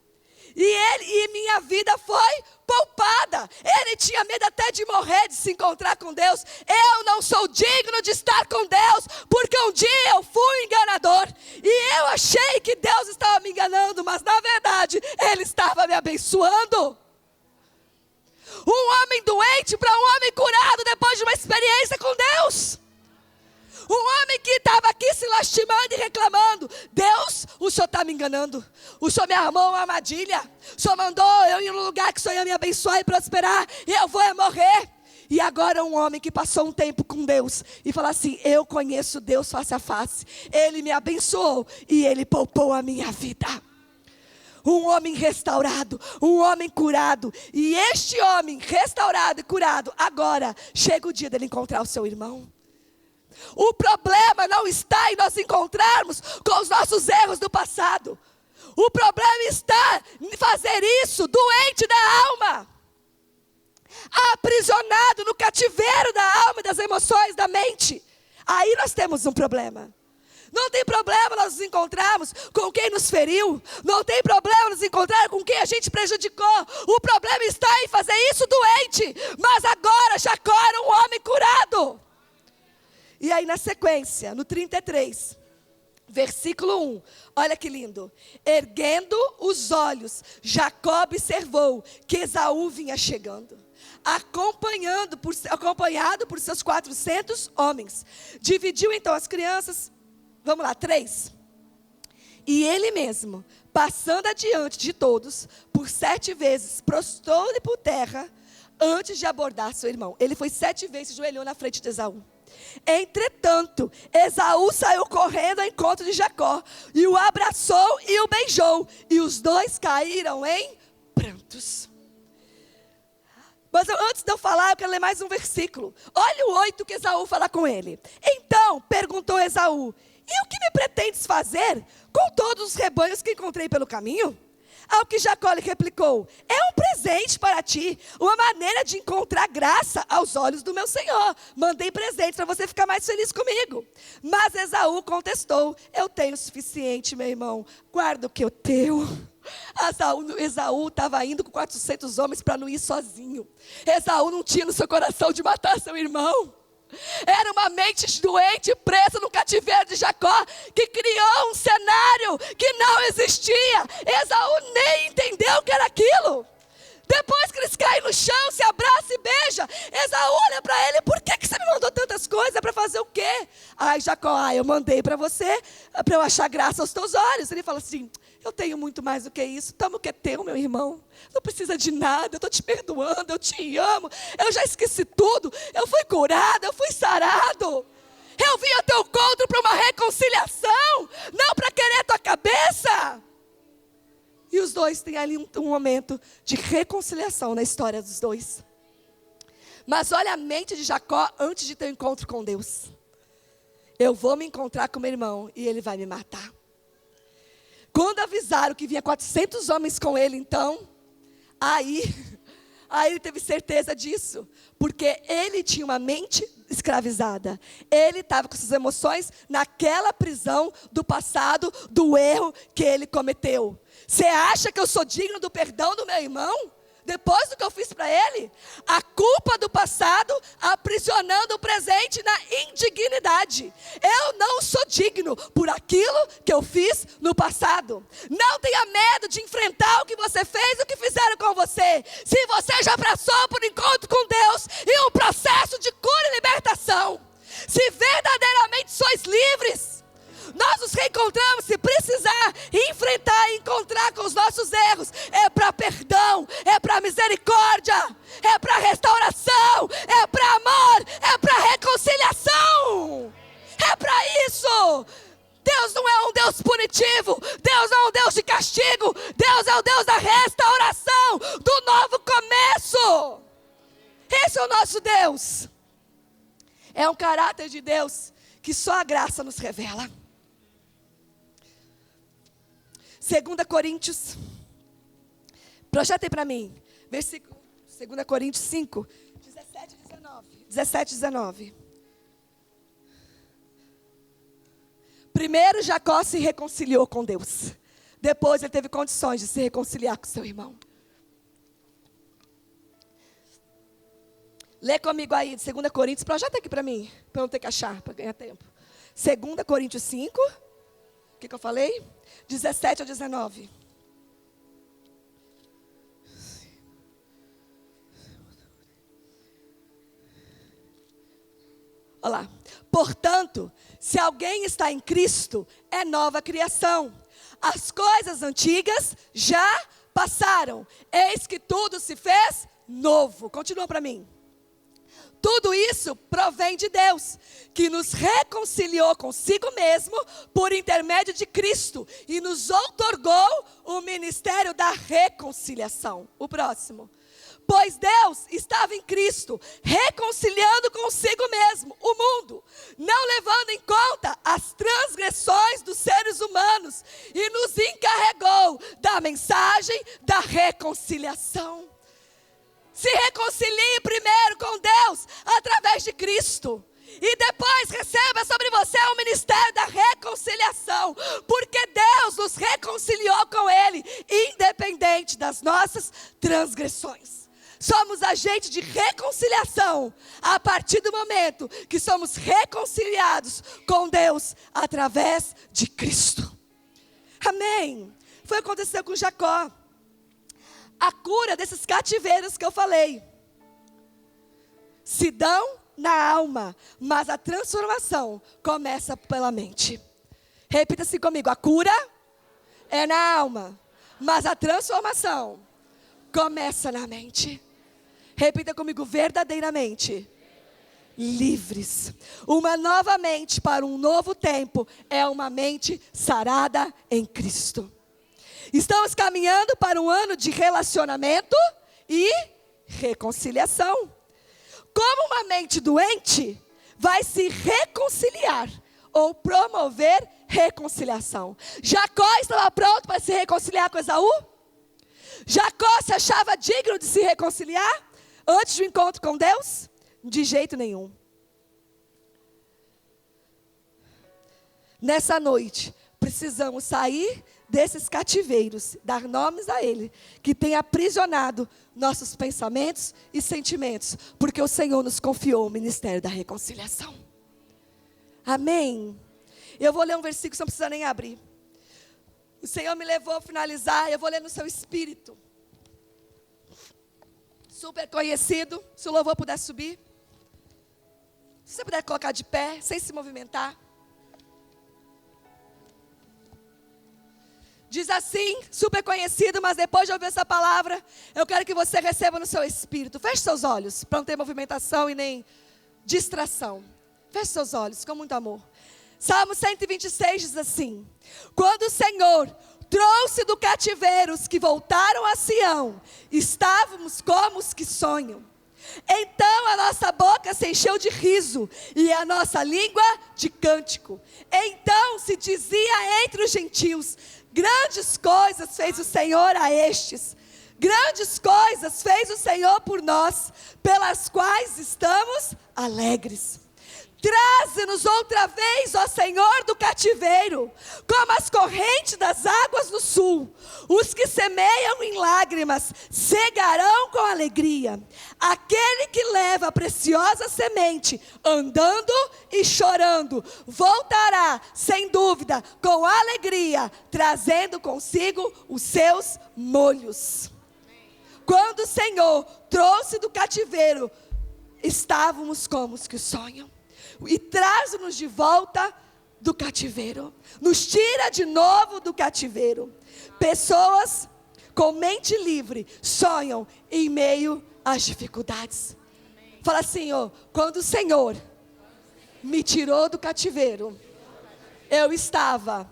E minha vida foi poupada. Ele tinha medo até de morrer, de se encontrar com Deus. Eu não sou digno de estar com Deus, porque um dia eu fui enganador. E eu achei que Deus estava me enganando, mas na verdade, Ele estava me abençoando. Um homem doente para um homem curado depois de uma experiência com Deus. Um homem que estava aqui se lastimando e reclamando. Deus, o Senhor está me enganando. O Senhor me armou uma armadilha. O Senhor mandou eu ir no lugar que o Senhor ia me abençoar e prosperar. E eu vou morrer. E agora um homem que passou um tempo com Deus. E fala assim, eu conheço Deus face a face. Ele me abençoou e Ele poupou a minha vida. Um homem restaurado, um homem curado. E este homem restaurado e curado, agora chega o dia dele encontrar o seu irmão. O problema não está em nós encontrarmos com os nossos erros do passado. O problema está em fazer isso doente da alma, aprisionado no cativeiro da alma, das emoções, da mente. Aí nós temos um problema. Não tem problema nós nos encontrarmos com quem nos feriu. Não tem problema nos encontrar com quem a gente prejudicou. O problema está em fazer isso doente. Mas agora Jacó era um homem curado. E aí na sequência, no 33, versículo 1. Olha que lindo. Erguendo os olhos, Jacó observou que Esaú vinha chegando, acompanhado por seus 400 homens. Dividiu então as crianças. Vamos lá, 3. E ele mesmo, passando adiante de todos, por 7 vezes, prostrou-lhe por terra, antes de abordar seu irmão. Ele foi 7 vezes, se ajoelhou na frente de Esaú. Entretanto, Esaú saiu correndo ao encontro de Jacó, e o abraçou e o beijou, e os dois caíram em prantos. Mas antes de eu falar, eu quero ler mais um versículo. Olha o 8 que Esaú fala com ele. Então, perguntou Esaú: e o que me pretendes fazer com todos os rebanhos que encontrei pelo caminho? Ao que Jacó lhe replicou: é um presente para ti, uma maneira de encontrar graça aos olhos do meu senhor. Mandei presentes para você ficar mais feliz comigo. Mas Esaú contestou: eu tenho o suficiente, meu irmão, guarda o que é teu. Esaú estava indo com 400 homens para não ir sozinho. Esaú não tinha no seu coração de matar seu irmão. Era uma mente doente, presa no cativeiro de Jacó, que criou um cenário que não existia. Esaú nem entendeu o que era aquilo. Depois que eles caem no chão, se abraçam e beijam, Esaú olha para ele: por que você me mandou tantas coisas? Para fazer o quê? Ai, Jacó, eu mandei para você, para eu achar graça aos teus olhos. Ele fala assim: eu tenho muito mais do que isso. Toma o que é teu, meu irmão. Não precisa de nada, eu estou te perdoando, eu te amo. Eu já esqueci tudo, eu fui curado, eu fui sarado. Eu vim ao teu encontro para uma reconciliação, não para querer a tua cabeça. E os dois têm ali um momento de reconciliação na história dos dois. Mas olha a mente de Jacó antes de ter um encontro com Deus. Eu vou me encontrar com meu irmão e ele vai me matar. Quando avisaram que vinha 400 homens com ele, então, aí ele teve certeza disso. Porque ele tinha uma mente escravizada. Ele estava com suas emoções naquela prisão do passado, do erro que ele cometeu. Você acha que eu sou digno do perdão do meu irmão? Depois do que eu fiz para ele? A culpa do passado aprisionando o presente na indignidade. Eu não sou digno por aquilo que eu fiz no passado. Não tenha medo de enfrentar o que você fez, o que fizeram com você. Se você já passou por um encontro com Deus e um processo de cura e libertação, se verdadeiramente sois livres, nós nos reencontramos. Se precisar enfrentar e encontrar com os nossos erros, é para perdão, é para misericórdia, é para restauração, é para amor, é para reconciliação. É para isso. Deus não é um Deus punitivo, Deus não é um Deus de castigo, Deus é o Deus da restauração, do novo começo. Esse é o nosso Deus. É um caráter de Deus que só a graça nos revela. 2 Coríntios, projetem para mim, versículo 2 Coríntios 5, 17 e 19. Primeiro Jacó se reconciliou com Deus. Depois ele teve condições de se reconciliar com seu irmão. Lê comigo aí, 2 Coríntios, projeta aqui para mim, para eu não ter que achar, para ganhar tempo. 2 Coríntios 5, o que eu falei? 17 a 19. Olha lá. Portanto, se alguém está em Cristo, é nova criação. As coisas antigas já passaram. Eis que tudo se fez novo. Continua para mim. Tudo isso provém de Deus, que nos reconciliou consigo mesmo por intermédio de Cristo e nos outorgou o ministério da reconciliação. O próximo. Pois Deus estava em Cristo, reconciliando consigo mesmo o mundo, não levando em conta as transgressões dos seres humanos, e nos encarregou da mensagem da reconciliação. Se reconcilie primeiro com Deus através de Cristo. E depois receba sobre você o ministério da reconciliação. Porque Deus nos reconciliou com Ele, independente das nossas transgressões. Somos agentes de reconciliação a partir do momento que somos reconciliados com Deus através de Cristo. Amém. Foi o que aconteceu com Jacó. A cura desses cativeiros que eu falei se dão na alma, mas a transformação começa pela mente. Repita assim comigo: a cura é na alma, mas a transformação começa na mente. Repita comigo: verdadeiramente livres. Uma nova mente para um novo tempo é uma mente sarada em Cristo. Estamos caminhando para um ano de relacionamento e reconciliação. Como uma mente doente vai se reconciliar ou promover reconciliação? Jacó estava pronto para se reconciliar com Esaú? Jacó se achava digno de se reconciliar antes do encontro com Deus? De jeito nenhum. Nessa noite, precisamos sair desses cativeiros, dar nomes a Ele, que tem aprisionado nossos pensamentos e sentimentos, porque o Senhor nos confiou o ministério da reconciliação. Amém? Eu vou ler um versículo, você não precisa nem abrir. O Senhor me levou a finalizar, eu vou ler no seu espírito. Super conhecido, se o louvor puder subir. Se você puder colocar de pé, sem se movimentar. Diz assim, super conhecido, mas depois de ouvir essa palavra, eu quero que você receba no seu espírito. Feche seus olhos, para não ter movimentação e nem distração. Feche seus olhos, com muito amor. Salmo 126 diz assim: quando o Senhor trouxe do cativeiro os que voltaram a Sião, estávamos como os que sonham. Então a nossa boca se encheu de riso e a nossa língua de cântico. Então se dizia entre os gentios: grandes coisas fez o Senhor a estes. Grandes coisas fez o Senhor por nós, pelas quais estamos alegres. Traze-nos outra vez, ó Senhor, do cativeiro, como as correntes das águas do sul. Os que semeiam em lágrimas cegarão com alegria. Aquele que leva a preciosa semente, andando e chorando, voltará, sem dúvida, com alegria, trazendo consigo os seus molhos. Quando o Senhor trouxe do cativeiro, estávamos como os que sonham. E traz-nos de volta do cativeiro. Nos tira de novo do cativeiro. Pessoas com mente livre sonham em meio às dificuldades. Fala assim, ó: quando o Senhor me tirou do cativeiro, eu estava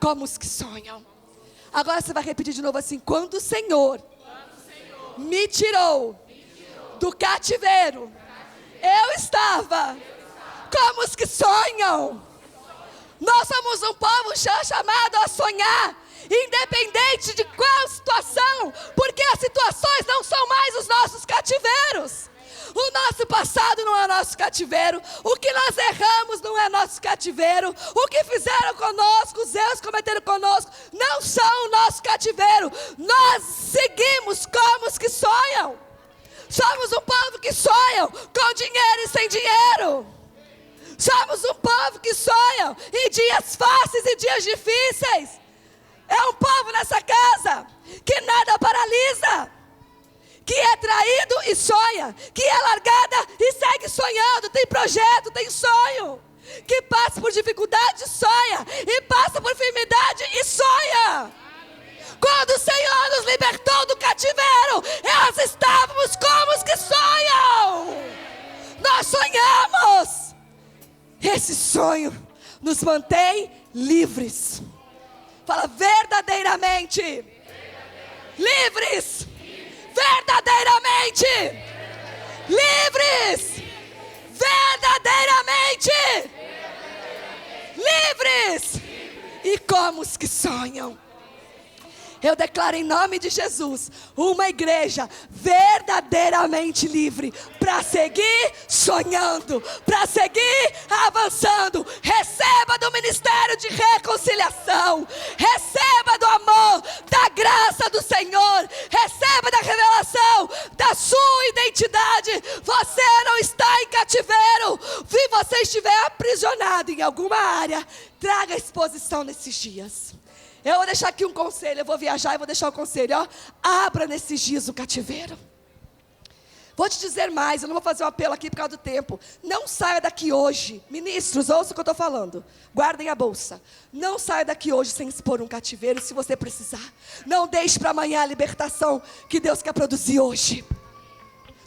como os que sonham. Agora você vai repetir de novo assim: quando o Senhor me tirou do cativeiro, eu estava como os que sonham. Nós somos um povo chamado a sonhar, independente de qual situação, porque as situações não são mais os nossos cativeiros. O nosso passado não é nosso cativeiro. O que nós erramos não é nosso cativeiro. O que fizeram conosco, os erros que cometeram conosco, não são o nosso cativeiro. Nós seguimos como os que sonham. Somos um povo que sonham com dinheiro e sem dinheiro. Somos um povo que sonha em dias fáceis e dias difíceis. É um povo nessa casa que nada paralisa, que é traído e sonha, que é largada e segue sonhando, tem projeto, tem sonho, que passa por dificuldade e sonha, e passa por enfermidade e sonha. Quando o Senhor nos libertou do cativeiro, nós estávamos como os que sonham. Nós sonhamos. Esse sonho nos mantém livres. Fala: verdadeiramente livres. Verdadeiramente livres. Verdadeiramente livres. E como os que sonham. Eu declaro em nome de Jesus uma igreja verdadeiramente livre para seguir sonhando, para seguir avançando. Receba do ministério de reconciliação, receba do amor, da graça do Senhor, receba da revelação da sua identidade. Você não está em cativeiro. Se você estiver aprisionado em alguma área, traga exposição nesses dias. Eu vou deixar aqui um conselho, eu vou viajar e vou deixar o conselho, ó. Abra nesses dias o cativeiro. Vou te dizer mais, eu não vou fazer um apelo aqui por causa do tempo. Não saia daqui hoje, ministros, ouça o que eu estou falando. Guardem a bolsa. Não saia daqui hoje sem expor um cativeiro, se você precisar. Não deixe para amanhã a libertação que Deus quer produzir hoje.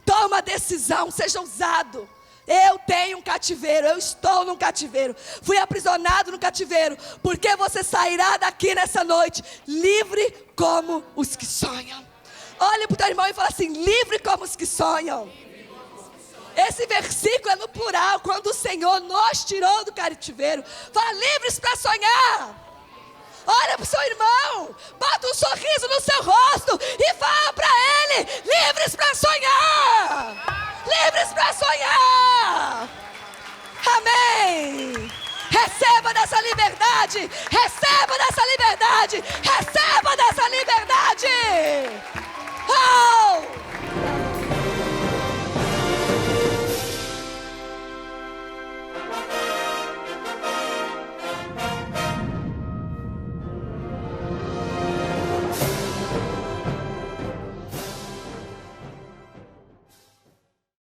Toma uma decisão, seja ousado. Eu tenho um cativeiro, eu estou num cativeiro. Fui aprisionado no cativeiro. Porque você sairá daqui nessa noite livre como os que sonham. Olha para o teu irmão e fala assim: livre como os que sonham. Esse versículo é no plural. Quando o Senhor nos tirou do cativeiro, fala: livres para sonhar. Olha para o seu irmão, bota um sorriso no seu rosto e fala para ele: livres para sonhar. Livres para sonhar. Amém. Receba dessa liberdade. Receba dessa liberdade. Receba dessa liberdade.